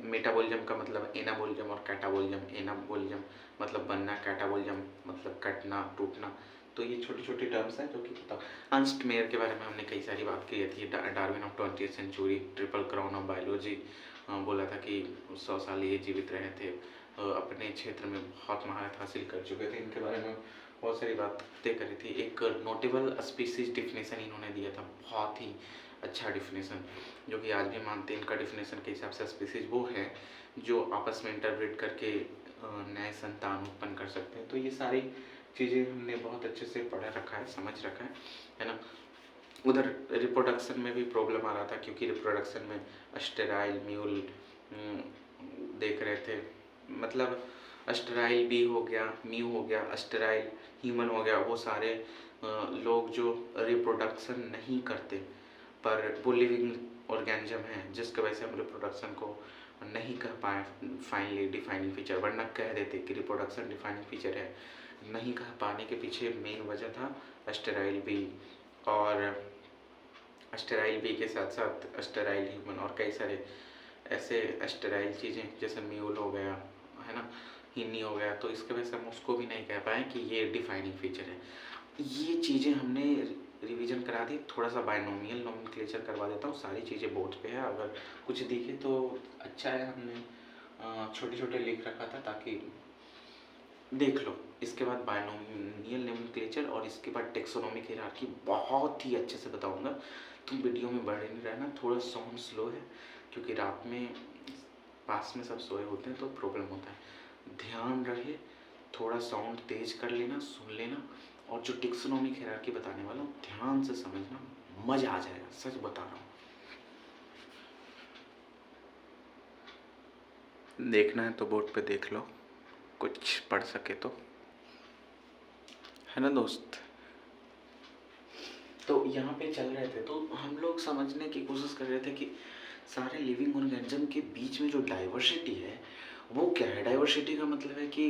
मेटाबॉलिज्म का मतलब एनाबॉलिज्म और कैटाबॉलिज्म। एनाबॉलिज्म मतलब बनना, कैटाबॉलिज्म मतलब कटना, टूटना। तो ये छोटी छोटी टर्म्स हैं जो कि बताओ। अर्नस्ट मेयर के बारे में हमने कई सारी बात की थी, Darwin of 20th century, triple crown of biology. बोला था कि 100 साल ये जीवित रहे थे, अपने क्षेत्र में बहुत महारत हासिल कर चुके थे। इनके बारे में बहुत सारी बातें करी थी। एक नोटेबल स्पीसीज डिफिनेशन इन्होंने दिया था, बहुत ही अच्छा डिफिनेशन, जो कि आज भी मानते हैं। इनका डिफिनेशन के हिसाब से स्पीसीज वो है जो आपस में इंटरब्रीड करके नए संतान उत्पन्न कर सकते हैं। तो ये सारी चीज़ें हमने बहुत अच्छे से पढ़ा रखा है, समझ रखा है ना। उधर रिप्रोडक्शन में भी प्रॉब्लम आ रहा था, क्योंकि रिप्रोडक्शन में स्टेराइल म्यूल देख रहे थे, मतलब स्टेराइल बी हो गया, म्यू हो गया, स्टेराइल ह्यूमन हो गया। वो सारे लोग जो रिप्रोडक्शन नहीं करते पर वो लिविंग ऑर्गेनिज्म है, जिसकी वजह से हम रिप्रोडक्शन को नहीं कह पाए फाइनली डिफाइनिंग फीचर। वरना कह देते कि रिप्रोडक्शन डिफाइनिंग फीचर है। नहीं कह पाने के पीछे मेन वजह था स्टेराइल बी, और स्टेराइल बी के साथ साथ स्टेराइल ह्यूमन और कई सारे ऐसे स्टेराइल चीज़ें जैसे म्यूल हो गया, है ना, हिनी हो गया। तो इसके वजह से हम उसको भी नहीं कह पाए कि ये डिफाइनिंग फीचर है। ये चीज़ें हमने रिवीजन करा दी। थोड़ा सा बायनोमियल नोमेनक्लेचर करवा देता हूँ, सारी चीज़ें बोर्ड पे है, अगर कुछ दिखे तो अच्छा है। हमने छोटे छोटे लिख रखा था ताकि देख लो। इसके बाद बायनोमियल नोमेनक्लेचर और इसके बाद टेक्सोनोमिक हायरार्की बहुत ही अच्छे से बताऊंगा। तुम वीडियो में बड़े नहीं रहना, थोड़ा साउंड स्लो है क्योंकि रात में पास में सब सोए होते हैं तो प्रॉब्लम होता है। ध्यान रहे, थोड़ा साउंड तेज कर लेना, सुन लेना, और जो टेक्सोनोमिक हायरार्की बताने वाला हूँ ध्यान से समझना, मजा आ जाएगा, सच बता रहा हूँ। देखना है तो बोर्ड पे देख लो, कुछ पढ़ सके तो, है ना दोस्त। तो यहाँ पे चल रहे थे तो हम लोग समझने की कोशिश कर रहे थे कि सारे लिविंग ऑर्गेनिज्म के बीच में जो डाइवर्सिटी है वो क्या है। डाइवर्सिटी का मतलब है कि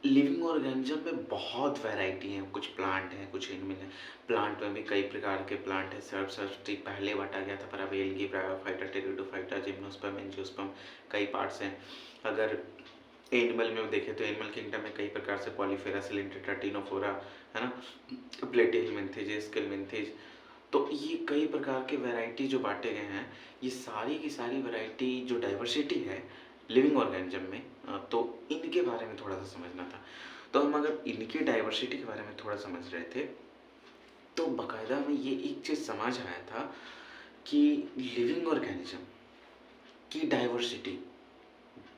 लिविंग ऑर्गेनिज्म में बहुत वैरायटी है। कुछ प्लांट हैं, कुछ एनिमल हैं। प्लांट में भी कई प्रकार के प्लांट हैं। सर्वसृष्टि पहले बांटा गया था, पर अब algae, bryophyta, pteridophyta, gymnosperm, angiosperm, कई पार्ट्स हैं। अगर एनिमल में देखें तो एनिमल किंगडम में कई प्रकार से पॉलीफेरा, सिलेंट्रेटा, टिनोफोरा, है ना, प्लेटिहेल्मिन्थेज, स्केल्मिन्थेज। तो ये कई प्रकार के वैरायटी जो बांटे गए हैं, ये सारी की सारी वैरायटी जो डाइवर्सिटी है लिविंग ऑर्गेनिज्म में, तो इनके बारे में थोड़ा सा समझना था। तो हम अगर इनकी डाइवर्सिटी के बारे में थोड़ा समझ रहे थे तो बाकायदा में ये एक चीज़ समझ आया था कि लिविंग ऑर्गेनिज्म की डाइवर्सिटी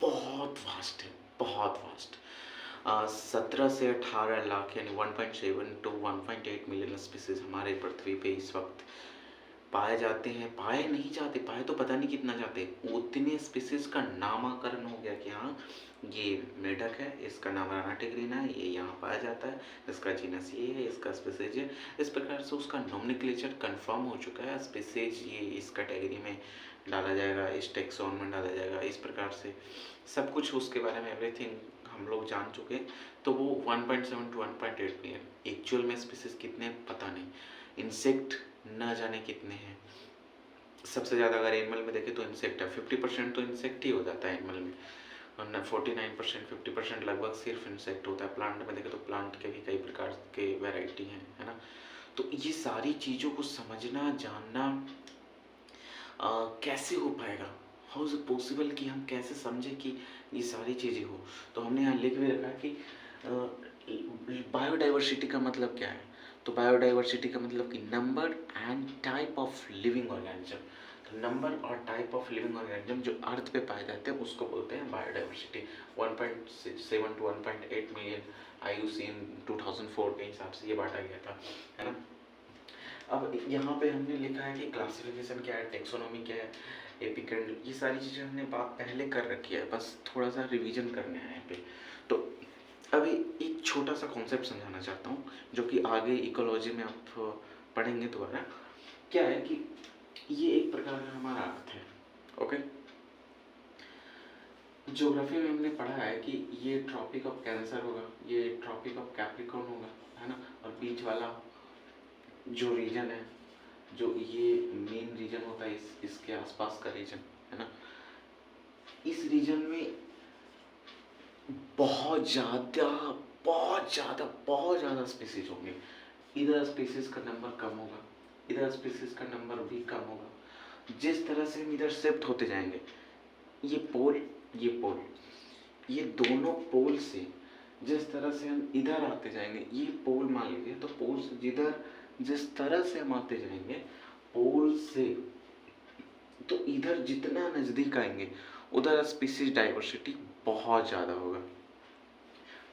बहुत वास्ट है, बहुत वास्ट। 17 से 18 लाख यानी 1.7 to 1.8 मिलियन स्पीसीज हमारे पृथ्वी पे इस वक्त पाए जाते हैं। पाए नहीं जाते, पाए तो पता नहीं कितना जाते। उतने स्पीसीज का नामाकरण हो गया कि हाँ ये मेढक है, इसका नाम राना टिग्रीना है, ये यहाँ पाया जाता है, इसका जीनस ये है, इसका स्पीसीज है। इस प्रकार से उसका नोमेनक्लेचर कंफर्म हो चुका है। स्पीसीज ये इस कैटेगरी में डाला जाएगा, इस टेक्सोन में डाला जाएगा, इस प्रकार से सब कुछ उसके बारे में एवरीथिंग हम लोग जान चुके। तो वो 1.7 to 1.8 मिलियन। एक्चुअल में स्पीसीज कितने पता नहीं, इंसेक्ट न जाने कितने हैं। सबसे ज़्यादा अगर एनिमल में देखें तो इंसेक्ट है, 50% तो इंसेक्ट ही हो जाता है एनिमल में, और 49% 50% लगभग सिर्फ इंसेक्ट होता है। प्लांट में देखें तो प्लांट के भी कई प्रकार के वैरायटी हैं, है ना। तो ये सारी चीज़ों को समझना, जानना कैसे हो पाएगा, हाउ इज़ इट पॉसिबल कि हम कैसे समझें कि ये सारी चीज़ें हो। तो हमने यहाँ लिख भी रखा है कि बायोडाइवर्सिटी का मतलब क्या है? तो बायोडाइवर्सिटी का मतलब कि number and type of living organism. तो नंबर और टाइप ऑफ लिविंग ऑर्गेनिज्म जो अर्थ पे पाए जाते हैं उसको बोलते हैं बायोडाइवर्सिटी। 1.7 टू 1.8 मिलियन IUCN 2004 के हिसाब से ये बांटा गया था, है ना। अब यहाँ पे हमने लिखा है कि क्लासिफिकेशन क्या है, टेक्सोनॉमी क्या है, एपिकैंड, ये सारी चीज़ें हमने बात पहले कर रखी है, बस थोड़ा सा रिवीजन करने हैं यहाँ पे। तो अभी एक छोटा सा कॉन्सेप्ट समझाना चाहता हूँ जो कि आगे इकोलॉजी में आप पढ़ेंगे दोबारा। क्या है कि ये एक प्रकार का हमारा अर्थ है, ओके। ज्योग्राफी में हमने पढ़ा है कि ये ट्रॉपिक ऑफ कैंसर होगा, ये ट्रॉपिक ऑफ कैप्रिकॉर्न होगा, है ना। और बीच वाला जो रीजन है, जो ये मेन रीजन होता है इसके आसपास का रीजन, है ना। इस रीजन में बहुत ज़्यादा बहुत ज़्यादा स्पीसीज होंगे। इधर स्पीसीज का नंबर कम होगा, इधर स्पीसीज का नंबर भी कम होगा। जिस तरह से हम इधर शिफ्ट होते जाएंगे, ये पोल, ये पोल, ये दोनों पोल से जिस तरह से हम इधर आते जाएंगे, ये पोल मान लीजिए, तो पोल से जिधर जिस तरह से हम आते जाएंगे पोल से, तो इधर जितना नज़दीक आएंगे उधर स्पीसीज डाइवर्सिटी बहुत ज़्यादा होगा।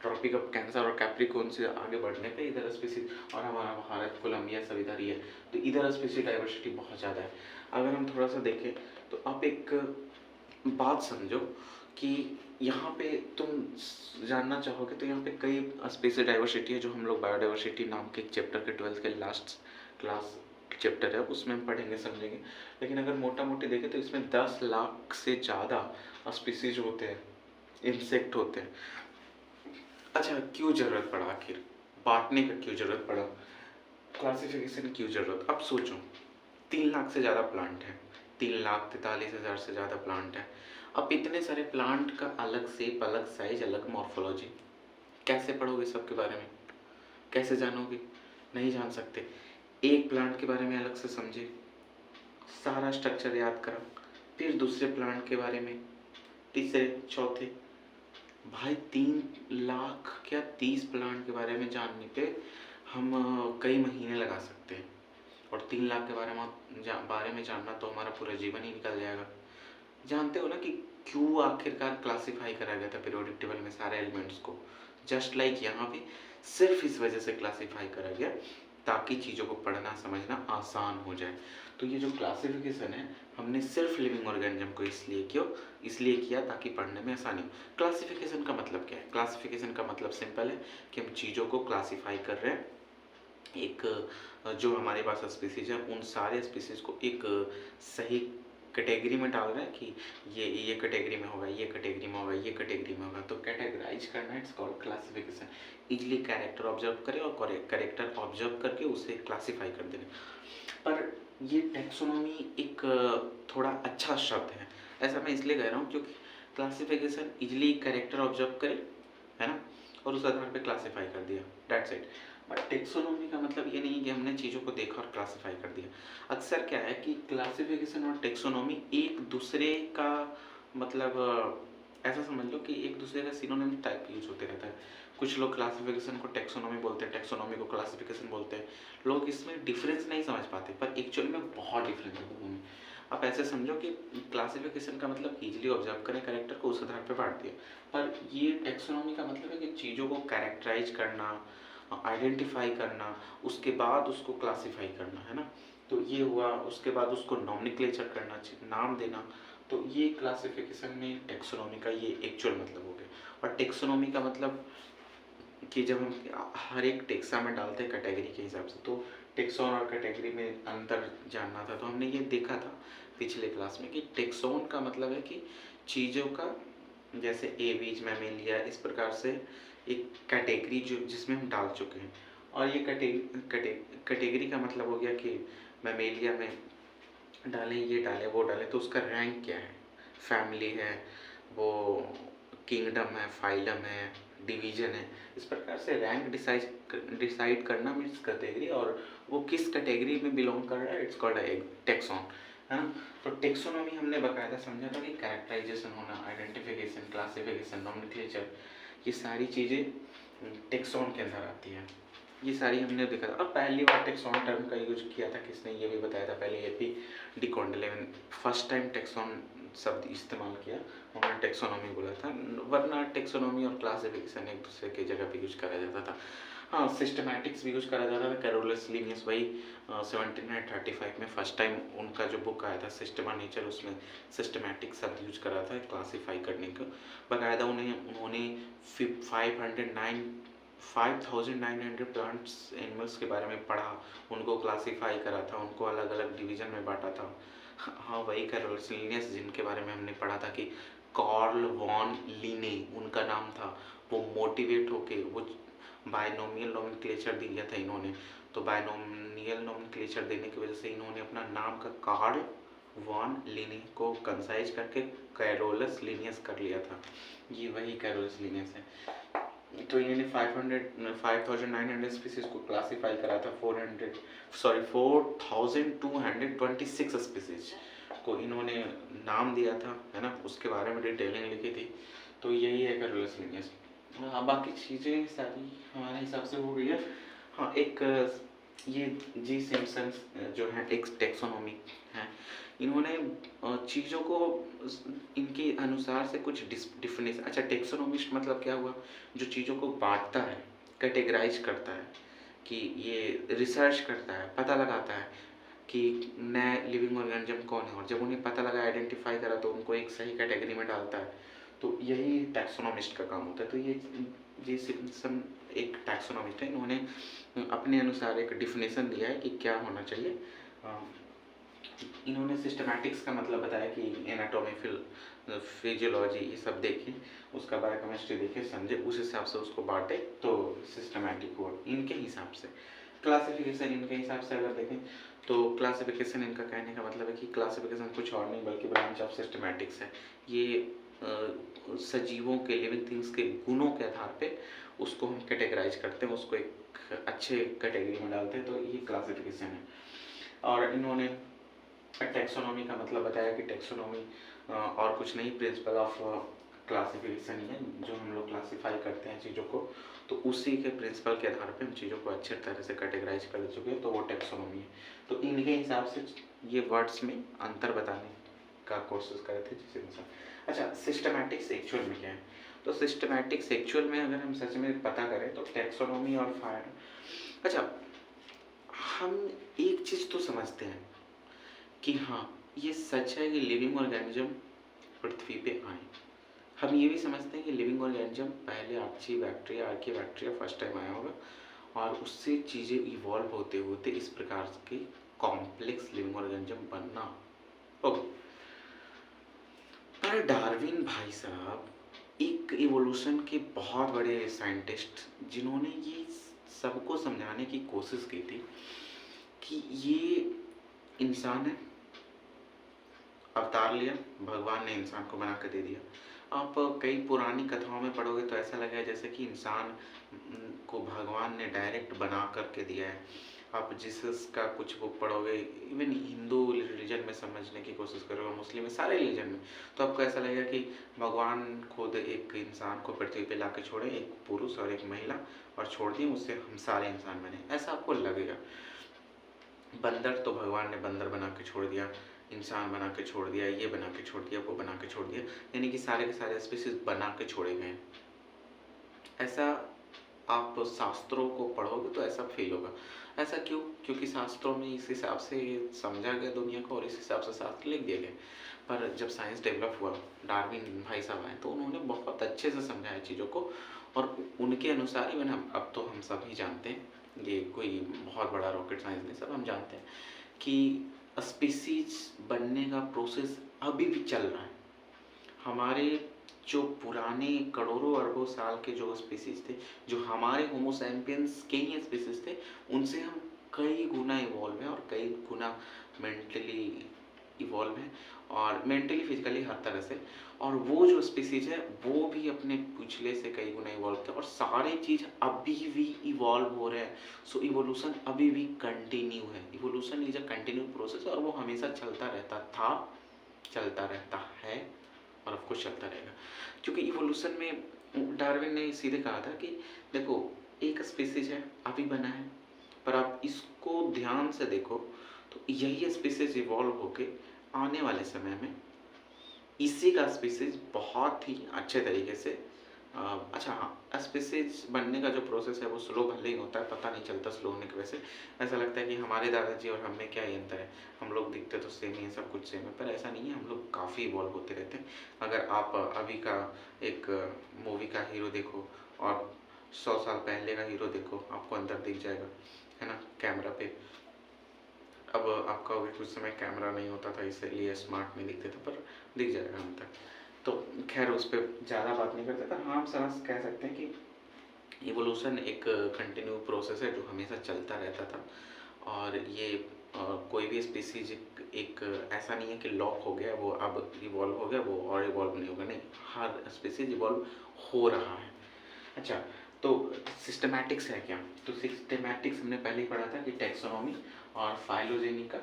ट्रॉपिक ऑफ कैंसर और कैप्रिकॉर्न से आगे बढ़ने पे इधर स्पीसीज, और हमारा भारत, कोलंबिया सब इधर ही है, तो इधर स्पीसीज डाइवर्सिटी बहुत ज़्यादा है। अगर हम थोड़ा सा देखें तो आप एक बात समझो कि यहाँ पे तुम जानना चाहोगे तो यहाँ पे कई स्पीसीज डाइवर्सिटी है जो हम लोग बायोडाइवर्सिटी नाम के चैप्टर के 12th के लास्ट क्लास चैप्टर है उसमें हम पढ़ेंगे समझेंगे। लेकिन अगर मोटा मोटी देखें तो इसमें 10 लाख से ज़्यादा स्पीसीज होते हैं, इंसेक्ट होते हैं। अच्छा, क्यों ज़रूरत पड़ा, आखिर बांटने का क्यों ज़रूरत पड़ा, क्लासिफिकेशन क्यों ज़रूरत? अब सोचो 3 लाख से ज़्यादा प्लांट है, 3,43,000 से ज़्यादा प्लांट है। अब इतने सारे प्लांट का अलग शेप, अलग साइज, अलग मॉर्फोलॉजी, कैसे पढ़ोगे सबके बारे में, कैसे जानोगे? नहीं जान सकते। एक प्लांट के बारे में अलग से समझे, सारा स्ट्रक्चर याद करा, फिर दूसरे प्लांट के बारे में, तीसरे, चौथे। भाई 3 लाख क्या 30 प्लांट के बारे में जानने पे हम कई महीने लगा सकते हैं, और 3 लाख के बारे में जानना तो हमारा पूरा जीवन ही निकल जाएगा। जानते हो ना कि क्यों आखिरकार क्लासिफाई करा गया था पीरियोडिक टेबल में सारे एलिमेंट्स को? जस्ट लाइक यहाँ भी सिर्फ इस वजह से क्लासिफाई करा गया ताकि चीज़ों को पढ़ना समझना आसान हो जाए। तो ये जो क्लासिफिकेशन है हमने सिर्फ लिविंग ऑर्गेनिज्म को इसलिए किया ताकि पढ़ने में आसानी हो। क्लासिफिकेशन का मतलब क्या है? क्लासिफिकेशन का मतलब सिंपल है कि हम चीज़ों को क्लासिफाई कर रहे हैं, एक जो हमारे पास स्पीसीज है उन सारे स्पीसीज को एक सही कैटेगरी में डाल रहे हैं कि ये कैटेगरी में होगा, ये कैटेगरी में होगा, ये कैटेगरी में होगा। तो कैटेगराइज करना, it's called classification. Easily character observe करें और कैरेक्टर ऑब्जर्व करके उसे क्लासिफाई कर देना। पर ये टैक्सोनॉमी एक थोड़ा अच्छा शब्द है, ऐसा मैं इसलिए कह रहा हूँ क्योंकि क्लासिफिकेशन इजली कैरेक्टर ऑब्जर्व करे, है ना, और उस आधार पे क्लासिफाई कर दिया, दैट्स इट। बट टेक्सोनॉमी का मतलब ये नहीं कि हमने चीज़ों को देखा और क्लासिफाई कर दिया। अक्सर क्या है कि क्लासिफिकेशन और टेक्सोनॉमी एक दूसरे का मतलब ऐसा समझ लो कि एक दूसरे का सिनोनिम टाइप यूज होते रहता है। कुछ लोग क्लासिफिकेशन को टेक्सोनॉमी बोलते हैं, टेक्सोनॉमी को क्लासिफिकेशन बोलते हैं। लोग इसमें डिफरेंस नहीं समझ पाते, पर एक्चुअल में बहुत डिफरेंस है दोनों में। आप ऐसे समझो कि क्लासिफिकेशन का मतलब इजीली ऑब्जर्व करें कैरेक्टर को, उस आधार पे बांट दिया। पर ये टेक्सोनॉमी का मतलब है कि चीज़ों को कैरेक्टराइज करना, आइडेंटिफाई करना, उसके बाद उसको क्लासिफाई करना, है ना। तो ये हुआ, उसके बाद उसको नॉमेनक्लेचर करना, नाम देना। तो ये क्लासिफिकेशन में टेक्सोनॉमी का ये एक्चुअल मतलब हो गया। और टेक्सोनॉमी का मतलब कि जब हम हर एक टेक्सा में डालते हैं कैटेगरी के हिसाब से, तो टेक्सोन और कैटेगरी में अंतर जानना था। तो हमने ये देखा था पिछले क्लास में कि टेक्सोन का मतलब है कि चीज़ों का, जैसे एवीज, मैमेलिया, इस प्रकार से एक कैटेगरी जो जिसमें हम डाल चुके हैं। और ये कैटेगरी का मतलब हो गया कि मैमेलिया में डालें, ये डालें, वो डालें, तो उसका रैंक क्या है, फैमिली है, वो किंगडम है, फाइलम है, डिवीजन है। इस प्रकार से रैंक डिसाइड करना मीन्स कैटेगरी, और वो किस कैटेगरी में बिलोंग कर रहा है, इट्स कॉल्ड टेक्सॉन, है ना। तो टेक्सोनॉमी हमने बकायदा समझा था कि कैरेक्टराइजेशन होना, आइडेंटिफिकेशन, क्लासिफिकेशन, नॉमेनक्लेचर, ये सारी चीज़ें टेक्सॉन के अंदर आती है। ये सारी हमने देखा था। और पहली बार टेक्सॉन टर्म का यूज किया था किसने, ये भी बताया था पहले, A P de Candolle first time taxon शब्द इस्तेमाल किया, उन्होंने टेक्सोनॉमी बोला था, वरना टेक्सोनॉमी और क्लासिफिकेशन एक दूसरे की जगह पे यूज करा जाता था। हाँ, सिस्टमैटिक्स भी यूज करा जाता था। कैरोलस लिनियस वही 1735 में फर्स्ट टाइम उनका जो बुक आया था सिस्टमा नेचर, उसमें सिस्टमैटिक शब्द यूज करा था क्लासीफाई करने का। बाकायदा उन्होंने 5,900 प्लांट्स एनिमल्स के बारे में पढ़ा, उनको क्लासीफाई करा था, उनको अलग अलग डिवीजन में बांटा था। हाँ, वही कैरोलस लिनियस जिनके बारे में हमने पढ़ा था कि कार्ल वॉन लिने उनका नाम था, वो मोटिवेट होके वो बायनोमियल नोमेनक्लेचर दिया था इन्होंने, तो बायनोमियल नोमेनक्लेचर देने की वजह से इन्होंने अपना नाम का कार्ल वॉन लिने को कंसाइज करके कैरोलस लिनियस कर लिया था। ये वही कैरोलस लिनियस है। तो इन्होंने 5,900 स्पीसीज को क्लासीफाई करा था। 4,226 स्पीसीज को इन्होंने नाम दिया था, है ना, उसके बारे में डिटेलिंग लिखी थी। तो यही है कैरोलस लिनियस। हाँ, बाकी चीज़ें सारी हमारे हिसाब से हो गई है। हाँ, एक ये जी सिम्पसन जो है एक टेक्सोनॉमी है, इन्होंने चीज़ों को इनके अनुसार से कुछ डिफिनेशन, अच्छा टेक्सोनॉमिस्ट मतलब क्या हुआ, जो चीज़ों को बांटता है, कैटेगराइज करता है, कि ये रिसर्च करता है, पता लगाता है कि नए लिविंग ऑर्गेनिज्म कौन है, और जब उन्हें पता लगा, आइडेंटिफाई करा, तो उनको एक सही कैटेगरी में डालता है। तो यही टैक्सोनॉमिस्ट का काम होता है। तो ये सिम्पसन एक टैक्सोनॉमिस्ट है, इन्होंने अपने अनुसार एक डिफिनेशन दिया है कि क्या होना चाहिए। इन्होंने सिस्टमैटिक्स का मतलब बताया कि एनाटॉमी, फिजियोलॉजी ये सब देखें, उसका बायोकेमिस्ट्री देखे, समझे, उस हिसाब से उसको बांटे, तो सिस्टमैटिक हुआ इनके हिसाब से। क्लासिफिकेशन इनके हिसाब से अगर देखें तो क्लासिफिकेशन इनका कहने का मतलब है कि क्लासिफिकेशन कुछ और नहीं बल्कि ब्रांच ऑफ सिस्टमैटिक्स है। ये सजीवों के, लिविंग थिंग्स के गुणों के आधार पे उसको हम कैटेगराइज करते हैं, उसको एक अच्छे कैटेगरी में डालते हैं, तो ये क्लासिफिकेशन है। और इन्होंने टैक्सोनॉमी का मतलब बताया कि टैक्सोनॉमी और कुछ नहीं, प्रिंसिपल ऑफ क्लासिफिकेशन ही है, जो हम लोग क्लासीफाई करते हैं चीज़ों को, तो उसी के प्रिंसिपल के आधार पे हम चीज़ों को अच्छे तरह से कैटेगराइज कर चुके हैं, तो वो टैक्सोनॉमी है। तो इनके हिसाब से ये वर्ड्स में अंतर बताने का कोशिश करे थे जिस इंसान। अच्छा, सिस्टमैटिक्स एक्चुअल में क्या है, तो सिस्टमैटिक्स एक्चुअल में अगर हम सच में पता करें तो टैक्सोनॉमी और फायर, अच्छा हम एक चीज़ तो समझते हैं कि हाँ ये सच है कि लिविंग ऑर्गेनिज्म पृथ्वी पे आए। हम ये भी समझते हैं कि लिविंग ऑर्गेनिज्म पहले आर्किया फर्स्ट टाइम आया होगा, और उससे चीज़ें इवॉल्व होते होते इस प्रकार के कॉम्प्लेक्स लिविंग ऑर्गेनिज्म बनना होगा। पर डार्विन भाई साहब एक इवोल्यूशन के बहुत बड़े साइंटिस्ट, जिन्होंने ये सबको समझाने की कोशिश की थी कि ये इंसान है, अवतार लिया, भगवान ने इंसान को बना कर दे दिया। आप कई पुरानी कथाओं में पढ़ोगे तो ऐसा लगेगा जैसे कि इंसान को भगवान ने डायरेक्ट बना करके दिया है। आप जीसस का कुछ बुक पढ़ोगे, इवन हिंदू रिलीजन में समझने की कोशिश करोगे, मुस्लिम में, सारे रिलीजन में, तो आपको ऐसा लगेगा कि भगवान खुद एक इंसान को पृथ्वी पे ला के छोड़े, एक पुरुष और एक महिला, और छोड़ दिए, उससे हम सारे इंसान बने, ऐसा आपको लगेगा। बंदर तो भगवान ने बंदर बना के छोड़ दिया, इंसान बना के छोड़ दिया, ये बना के छोड़ दिया, वो बना के छोड़ दिया, यानी कि सारे के सारे स्पीसीज बना के छोड़े गए। ऐसा आप शास्त्रों को पढ़ोगे तो ऐसा फील होगा। ऐसा क्यों? क्योंकि शास्त्रों में इस हिसाब से समझा गया दुनिया को और इस हिसाब से शास्त्र लिख दिए गए। पर जब साइंस डेवलप हुआ, डार्विन भाई साहब आए, तो उन्होंने बहुत अच्छे से समझाया चीज़ों को, और उनके अनुसार इवन अब तो हम सभी जानते हैं, ये कोई बहुत बड़ा रॉकेट साइंस नहीं, सब हम जानते हैं कि स्पीसीज बनने का प्रोसेस अभी भी चल रहा है। हमारे जो पुराने करोड़ों अरबों साल के जो स्पीसीज थे, जो हमारे होमो सैपियंस के ही स्पीसीज थे, उनसे हम कई गुना इवॉल्व हैं, और कई गुना मेंटली इवॉल्व हैं, और मेंटली फिजिकली हर तरह से। और वो जो स्पीसीज है वो भी अपने पिछले से कई गुना इवॉल्व थे, और सारे चीज़ अभी भी इवॉल्व हो रहे हैं। सो इवोल्यूशन अभी भी कंटिन्यू है। Evolution is a continue process, और वो हमेशा चलता रहता था, चलता रहता है, और ऑफकोर्स चलता रहेगा। क्योंकि इवोल्यूशन में डार्विन ने सीधे कहा था कि देखो, एक स्पीसीज है, अभी बना है, पर आप इसको ध्यान से देखो तो यही स्पीसीज इवॉल्व होके आने वाले समय में इसी का स्पीसीज बहुत ही अच्छे तरीके से अच्छा हाँ, स्पीसीज बनने का जो प्रोसेस है वो स्लो भले ही होता है, पता नहीं चलता स्लो होने की वजह से। ऐसा लगता है कि हमारे दादाजी और हम में क्या ही अंतर है, हम लोग दिखते तो सेम ही है, सब कुछ सेम है, पर ऐसा नहीं है, हम लोग काफ़ी इवॉल्व होते रहते हैं। अगर आप अभी का एक मूवी का हीरो देखो और 100 साल पहले का हीरो देखो, आपको अंतर दिख जाएगा, है ना, कैमरा पे। अब आप कहोगे कुछ समय कैमरा नहीं होता था इसलिए स्मार्ट नहीं दिखते थे, पर दिख जाएगा अंतर। तो खैर उस पर ज़्यादा बात नहीं करते, पर हाँ हम समझ कह सकते हैं कि इवोल्यूशन एक कंटिन्यू प्रोसेस है जो हमेशा चलता रहता था। और ये कोई भी स्पीसीज एक ऐसा नहीं है कि लॉक हो गया, वो अब इवॉल्व हो गया, वो और इवॉल्व नहीं होगा, नहीं, हर स्पीसीज इवॉल्व हो रहा है। अच्छा, तो सिस्टमैटिक्स है क्या? तो सिस्टमैटिक्स हमने पहले ही पढ़ा था कि टैक्सोनॉमी और फाइलोजेनी का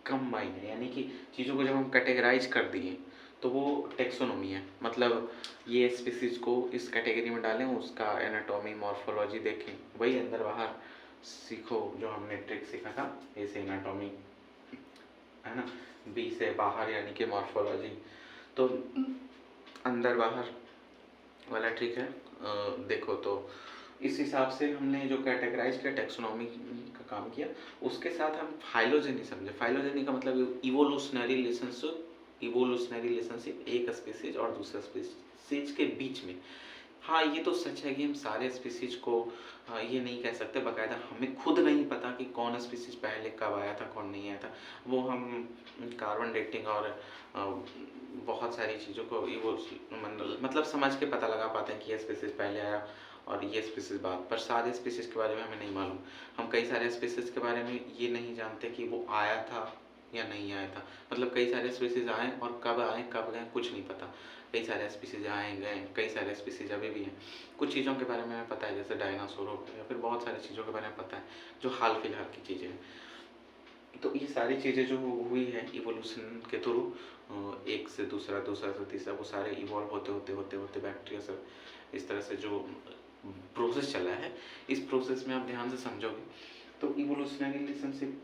कंबाइन है, यानी कि चीज़ों को जब हम कैटेगराइज कर दिए तो वो टैक्सोनॉमी है। मतलब ये स्पीसीज को इस कैटेगरी में डालें, उसका एनाटॉमी मॉर्फोलॉजी देखें, वही अंदर बाहर सीखो जो हमने ट्रिक सीखा था, ए से एनाटॉमी, है ना, बी से बाहर यानी कि मॉर्फोलॉजी, तो अंदर बाहर वाला ट्रिक है। देखो तो इस हिसाब से हमने जो कैटेगराइज किया, टैक्सोनॉमी का काम किया, उसके साथ हम फाइलोजेनी समझे। फाइलोजेनी का मतलब इवोल्यूशनरी रिलेशनशिप एक स्पीसीज और दूसरे स्पीसीज के बीच में। हाँ, ये तो सच है कि हम सारे स्पीसीज को ये नहीं कह सकते, बाकायदा हमें खुद नहीं पता कि कौन स्पीसीज पहले कब आया था, कौन नहीं आया था। वो हम कार्बन डेटिंग और बहुत सारी चीज़ों को मतलब समझ के पता लगा पाते हैं कि ये स्पीसीज पहले आया और ये स्पीसीज बाद, पर सारे स्पीसीज के बारे में हमें नहीं मालूम। हम कई सारे स्पीसीज के बारे में ये नहीं जानते कि वो आया था या नहीं आया था। मतलब कई सारे स्पीसीज आए और कब आए कब गए कुछ नहीं पता। कई सारे स्पीसीज आए गए, कई सारे स्पीसीज अभी भी हैं। कुछ चीज़ों के बारे में हमें पता है, जैसे डायनासोर हो गया, या फिर बहुत सारी चीज़ों के बारे में पता है जो हाल फिलहाल की चीज़ें हैं। तो ये सारी चीज़ें जो हुई है इवोल्यूशन के थ्रू, एक से दूसरा, दूसरा से तीसरा, वो सारे इवॉल्व होते होते होते होते बैक्टीरिया से इस तरह से जो प्रोसेस चला है, इस प्रोसेस में आप ध्यान से समझोगे तो इवोल्यूशनरी रिलेशनशिप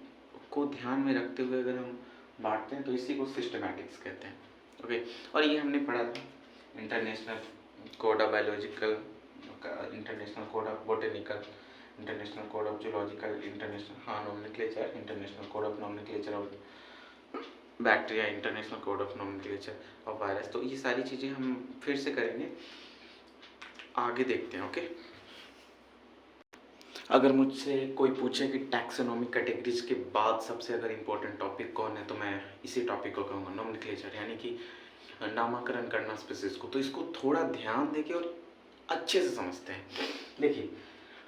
को ध्यान में रखते हुए अगर हम बांटते हैं तो इसी को सिस्टमैटिक्स कहते हैं। ओके, और ये हमने पढ़ा था international code of biological, international code of botanical, international code of zoological, international हाँ nomenclature, international code of nomenclature of bacteria, international code of nomenclature of virus. तो ये सारी चीज़ें हम फिर से करेंगे, आगे देखते हैं। ओके, अगर मुझसे कोई पूछे कि टैक्सोनॉमी कैटेगरीज के बाद सबसे अगर इम्पोर्टेंट टॉपिक कौन है, तो मैं इसी टॉपिक को कहूँगा, नॉमेनक्लेचर, यानी कि नामकरण करना स्पीसीज को। तो इसको थोड़ा ध्यान देके और अच्छे से समझते हैं। देखिए,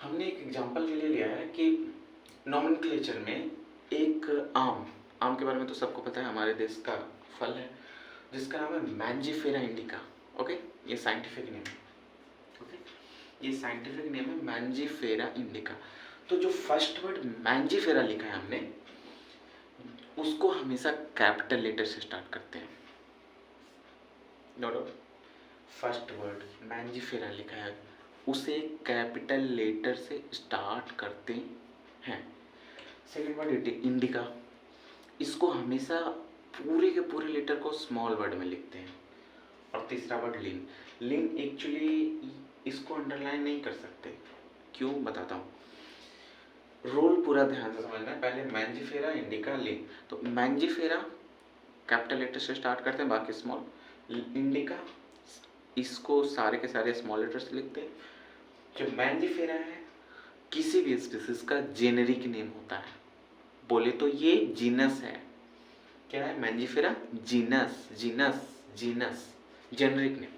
हमने एक एग्जांपल के लिए लिया है कि नॉमेनक्लेचर में एक आम के बारे में तो सबको पता है, हमारे देश का फल है जिसका नाम है मैंजीफेरा इंडिका। ओके, ये साइंटिफिक नेम है। ओके, ये साइंटिफिक नेम है मैंजीफेरा इंडिका। तो जो फर्स्ट वर्ड मैंजीफेरा लिखा है हमने, उसको हमेशा कैपिटल लेटर से स्टार्ट करते हैं। No doubt, first word Mangifera लिखा है उसे कैपिटल लेटर से स्टार्ट करते हैं। सेकेंड वर्ड इंडिका, इसको हमेशा पूरे के पूरे लेटर को स्मॉल वर्ड में लिखते हैं। और तीसरा वर्ड लिन, लिन एक्चुअली इसको अंडरलाइन नहीं कर सकते, क्यों बताता हूँ। रोल पूरा ध्यान से समझना है। पहले मैंजीफेरा इंडिका लिन, तो मैंजीफेरा कैपिटल लेटर से स्टार्ट करते हैं, बाकी स्मॉल। इंडिका इसको सारे के सारे स्मॉल लेटर से लिखते हैं। जो मैंजीफेरा है किसी भी स्पीसीज का जेनेरिक नेम होता है, बोले तो ये जीनस है। क्या है Mangifera? Genus, genus, genus, generic name.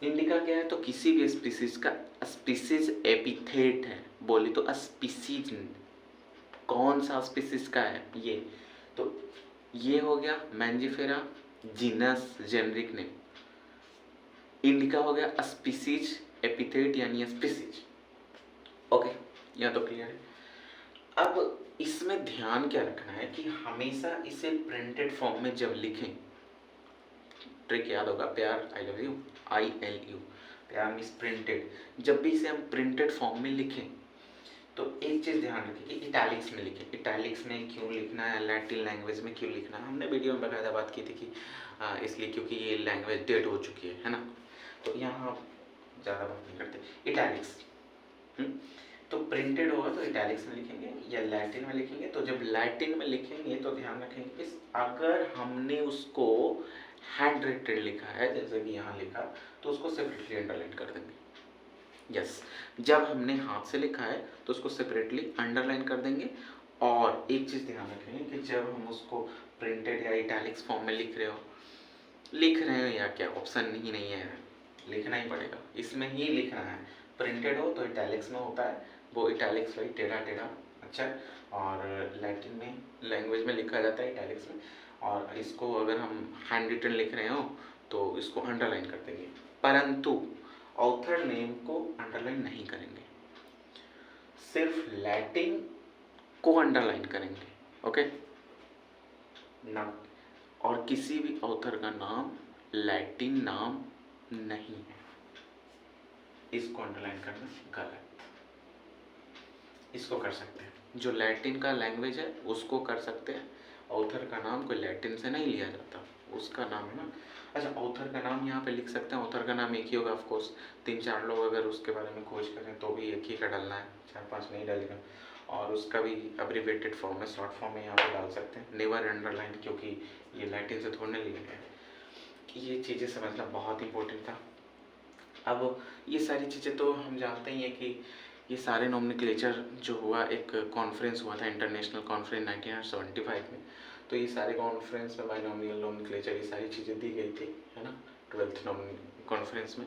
Indica क्या है? तो किसी भी स्पीसीज का स्पीसीज एपिथेट है, बोले तो स्पीसीज, कौन सा स्पीसीज का है ये। तो ये हो गया Mangifera genus generic name, indica हो गया स्पीसीज एपिथेट यानी स्पीसीज। ओके, यह तो क्लियर है। अब इसमें ध्यान क्या रखना है कि हमेशा इसे प्रिंटेड फॉर्म में जब लिखें, ट्रिक याद होगा, प्यार, आई लव यू, ILU, प्यार मीन्स प्रिंटेड। जब भी इसे हम प्रिंटेड फॉर्म में लिखें तो एक चीज़ ध्यान रखें कि इटैलिक्स में लिखें। इटैलिक्स में क्यों लिखना है, लैटिन लैंग्वेज में क्यों लिखना है, हमने वीडियो में बकायदा बात की थी कि इसलिए क्योंकि ये लैंग्वेज डेड हो चुकी है ना। तो यहाँ ज़्यादा बात नहीं करते। इटैलिक्स तो प्रिंटेड होगा तो इटैलिक्स में लिखेंगे या लैटिन में लिखेंगे। तो जब लैटिन में लिखेंगे तो ध्यान रखेंगे कि अगर हमने उसको हैंड राइटेड लिखा है, जैसे कि यहाँ लिखा, तो उसको सेपरेटली अंडरलाइन कर देंगे। यस, जब हमने हाथ से लिखा है तो उसको सेपरेटली अंडरलाइन कर देंगे। और एक चीज़ ध्यान रखेंगे कि जब हम उसको प्रिंटेड या इटैलिक्स फॉर्म में लिख रहे हो या क्या, ऑप्शन ही नहीं है, लिखना ही पड़ेगा, इसमें ही लिखना है। प्रिंटेड हो तो इटैलिक्स में होता है, वो इटैलिक्स वही टेढ़ा टेढ़ा अच्छा। और लैटिन में लैंग्वेज में लिखा जाता है इटैलिक्स में। और इसको अगर हम हैंड रिटन लिख रहे हो तो इसको अंडरलाइन कर देंगे, परंतु ऑथर नेम को अंडरलाइन नहीं करेंगे, सिर्फ लैटिन को अंडरलाइन करेंगे। ओके ना, और किसी भी ऑथर का नाम लैटिन नाम नहीं है, इसको अंडरलाइन करना गलत। इसको कर सकते हैं, जो लैटिन का लैंग्वेज है उसको कर सकते हैं। ऑथर का नाम कोई लैटिन से नहीं लिया जाता, उसका नाम है ना। अच्छा, ऑथर का नाम यहाँ पे लिख सकते हैं, ऑथर का नाम एक ही होगा ऑफकोर्स। 3-4 लोग अगर उसके बारे में खोज करें तो भी एक ही का डालना है, 4-5 नहीं डालेगा। और उसका भी अब्रीवेटेड फॉर्म में, शॉर्ट फॉर्म में यहाँ पे डाल सकते हैं, नेवर अंडरलाइन, क्योंकि ये लैटिन से थोड़े लिया गया है। कि ये चीज़ें समझना बहुत इंपॉर्टेंट था। अब ये सारी चीज़ें तो हम जानते ही हैं कि ये सारे नोमेनक्लेचर जो हुआ, एक कॉन्फ्रेंस हुआ था, इंटरनेशनल कॉन्फ्रेंस 1975 में। तो ये सारे कॉन्फ्रेंस में बाइनोमियल नोमेनक्लेचर, ये सारी चीज़ें दी गई थी, है ना, 12th कॉन्फ्रेंस में।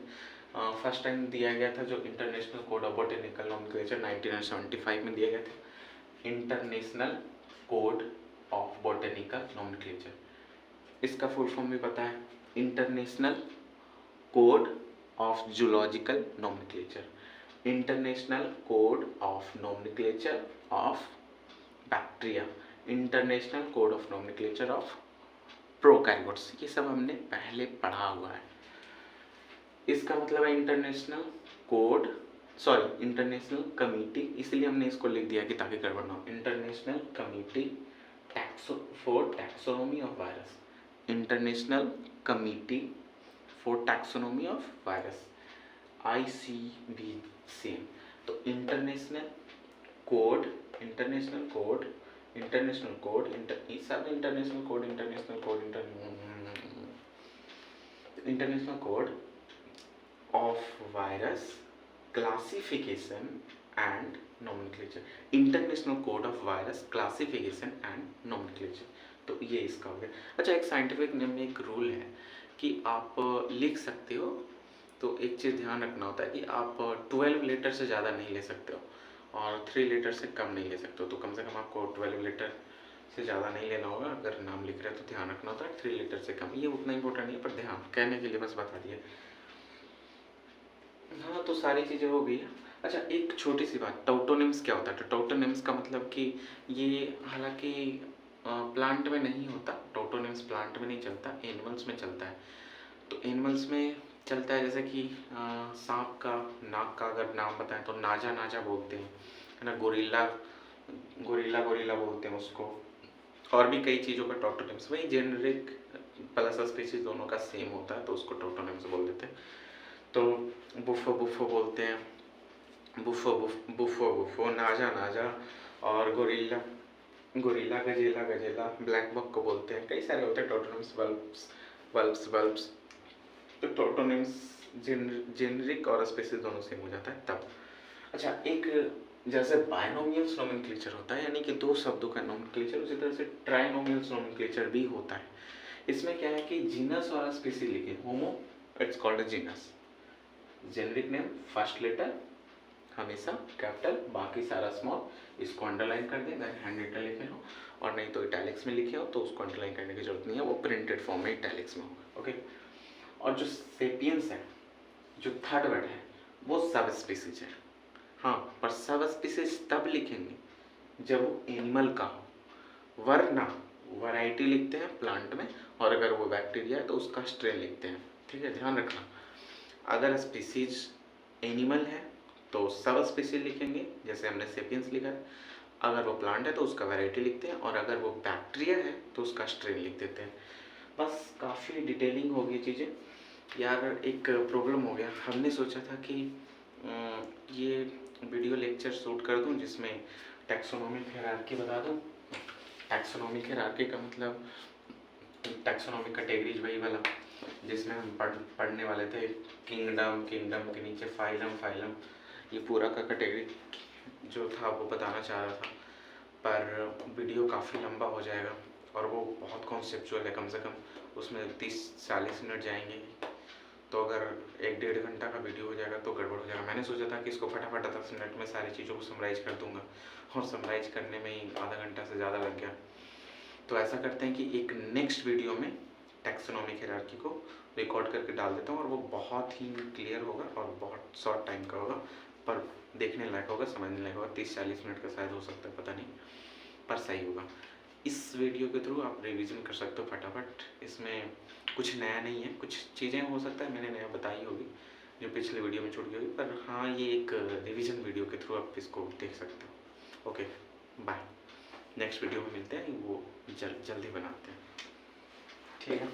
फर्स्ट टाइम दिया गया था जो international code of botanical nomenclature 1975 में दिया गया था, international code of botanical nomenclature. इसका फुल फॉर्म भी पता है, international code of zoological nomenclature, international code of nomenclature of bacteria, international code of nomenclature of prokaryotes. ये सब हमने पहले पढ़ा हुआ है। इसका मतलब है international code, sorry international committee, इसलिए हमने इसको लिख दिया कि ताकि गड़बड़ ना हो। International committee for taxonomy of virus, international committee for taxonomy of virus, ICVC। तो international code, international code, international code, सब international code, international code, international code of virus classification and nomenclature, international code of virus classification and nomenclature. तो ये इसका हो गया। अच्छा, एक साइंटिफिक नेम में एक रूल है कि आप लिख सकते हो, तो एक चीज़ ध्यान रखना होता है कि आप 12 लेटर से ज़्यादा नहीं ले सकते हो और 3 लेटर से कम नहीं ले सकते हो। तो कम से कम आपको 12 लेटर से ज़्यादा नहीं लेना होगा अगर नाम लिख रहे हैं, तो ध्यान रखना होता है 3 लेटर से कम। ये उतना इंपॉर्टेंट नहीं है, पर ध्यान कहने के लिए बस बता दिया। हाँ, तो सारी चीज़ें हो गई। अच्छा, एक छोटी सी बात, टोटोनिम्स क्या होता है? तो टोटोनिम्स का मतलब कि ये हालांकि प्लांट में नहीं होता, टोटोनिम्स प्लांट में नहीं चलता, एनिमल्स में चलता है। तो एनिमल्स में चलता है, जैसे कि सांप का नाक का अगर नाम बताएं तो नाजा नाजा बोलते हैं, है ना, गोरिल्ला गोरिल्ला गोरिल्ला बोलते हैं उसको। और भी कई चीज़ों का टोटोनिम्स, वही जेनरिक प्लस स्पीशीज दोनों का सेम होता है, तो उसको टोटोनिम्स बोल देते हैं। तो बुफो बुफो बोलते हैं, bufo bufo bufo, Naja Naja, और Gorilla Gorilla, Gazella Gazella, black buck को बोलते हैं। कई सारे होते हैं टोटोनिम्स, वल्प्स। तो टोटोनिम्स जेनरिक और स्पेसिस दोनों सेम हो जाता है तब। अच्छा, एक जैसे बाइनोमियल्स नोमेनक्लेचर होता है, यानी कि 2 शब्दों का नोमेनक्लेचर, उसी तरह से ट्राइनोमियल्स नोमेनक्लेचर भी होता है। इसमें क्या है कि जीनस और स्पीसीज लिखे, Homo it's called a genus, generic name first letter हमेशा कैपिटल, बाकी सारा स्मॉल। इसको अंडरलाइन कर दें अगर हैंड रिटन लिखे हो, और नहीं तो इटैलिक्स में लिखे हो तो उसको अंडरलाइन करने की जरूरत नहीं है, वो प्रिंटेड फॉर्म में इटैलिक्स में होगा। ओके, और जो सेपियंस है, जो थर्ड वर्ड है, वो सब स्पीसीज है। हाँ, पर सब स्पीसीज तब लिखेंगे जब वो एनिमल का हो, वरना वैरायटी लिखते हैं प्लांट में, और अगर वो बैक्टीरिया है तो उसका स्ट्रेन लिखते हैं। ठीक है, ध्यान रखना। अगर स्पीसीज एनिमल है तो सब स्पीसीज लिखेंगे, जैसे हमने सेपियंस लिखा है। अगर वो प्लांट है तो उसका वैरायटी लिखते हैं, और अगर वो बैक्टीरिया है तो उसका स्ट्रेन लिख देते हैं। बस काफ़ी डिटेलिंग हो गई चीज़ें यार। एक प्रॉब्लम हो गया, हमने सोचा था कि ये वीडियो लेक्चर शूट कर दूं जिसमें टैक्सोनॉमिक हायरार्की बता दूं। टैक्सोनॉमिक हायरार्की का मतलब टैक्सोनॉमिक कैटेगरीज वही वाला जिसमें हम पढ़ने वाले थे किंगडम, किंगडम के नीचे फाइलम, फाइलम, ये पूरा का कैटेगरी जो था वो बताना चाह रहा था। पर वीडियो काफ़ी लंबा हो जाएगा और वो बहुत कॉन्सेप्चुअल है, कम से कम उसमें 30-40 मिनट जाएंगे। तो अगर 1-1.5 घंटा का वीडियो हो जाएगा तो गड़बड़ हो जाएगा। मैंने सोचा था कि इसको फटाफट 10 मिनट में सारी चीज़ों को समराइज़ कर दूंगा, और समराइज़ करने में ही आधा घंटा से ज़्यादा लग गया। तो ऐसा करते हैं कि एक नेक्स्ट वीडियो में टैक्सोनॉमिक हायरार्की को रिकॉर्ड करके डाल देता हूँ, और वो बहुत ही क्लियर होगा और बहुत शॉर्ट टाइम का होगा, पर देखने लायक होगा, समझने लायक होगा। 30-40 मिनट का शायद हो सकता है, पता नहीं, पर सही होगा। इस वीडियो के थ्रू आप रिवीजन कर सकते हो फटाफट। इसमें कुछ नया नहीं है, कुछ चीज़ें हो सकता है मैंने नया बताई होगी जो पिछले वीडियो में छूट गई होगी, पर हाँ ये एक रिवीजन वीडियो के थ्रू आप इसको देख सकते हो। Okay, bye. नेक्स्ट वीडियो में मिलते हैं, वो जल्दी बनाते हैं, ठीक है।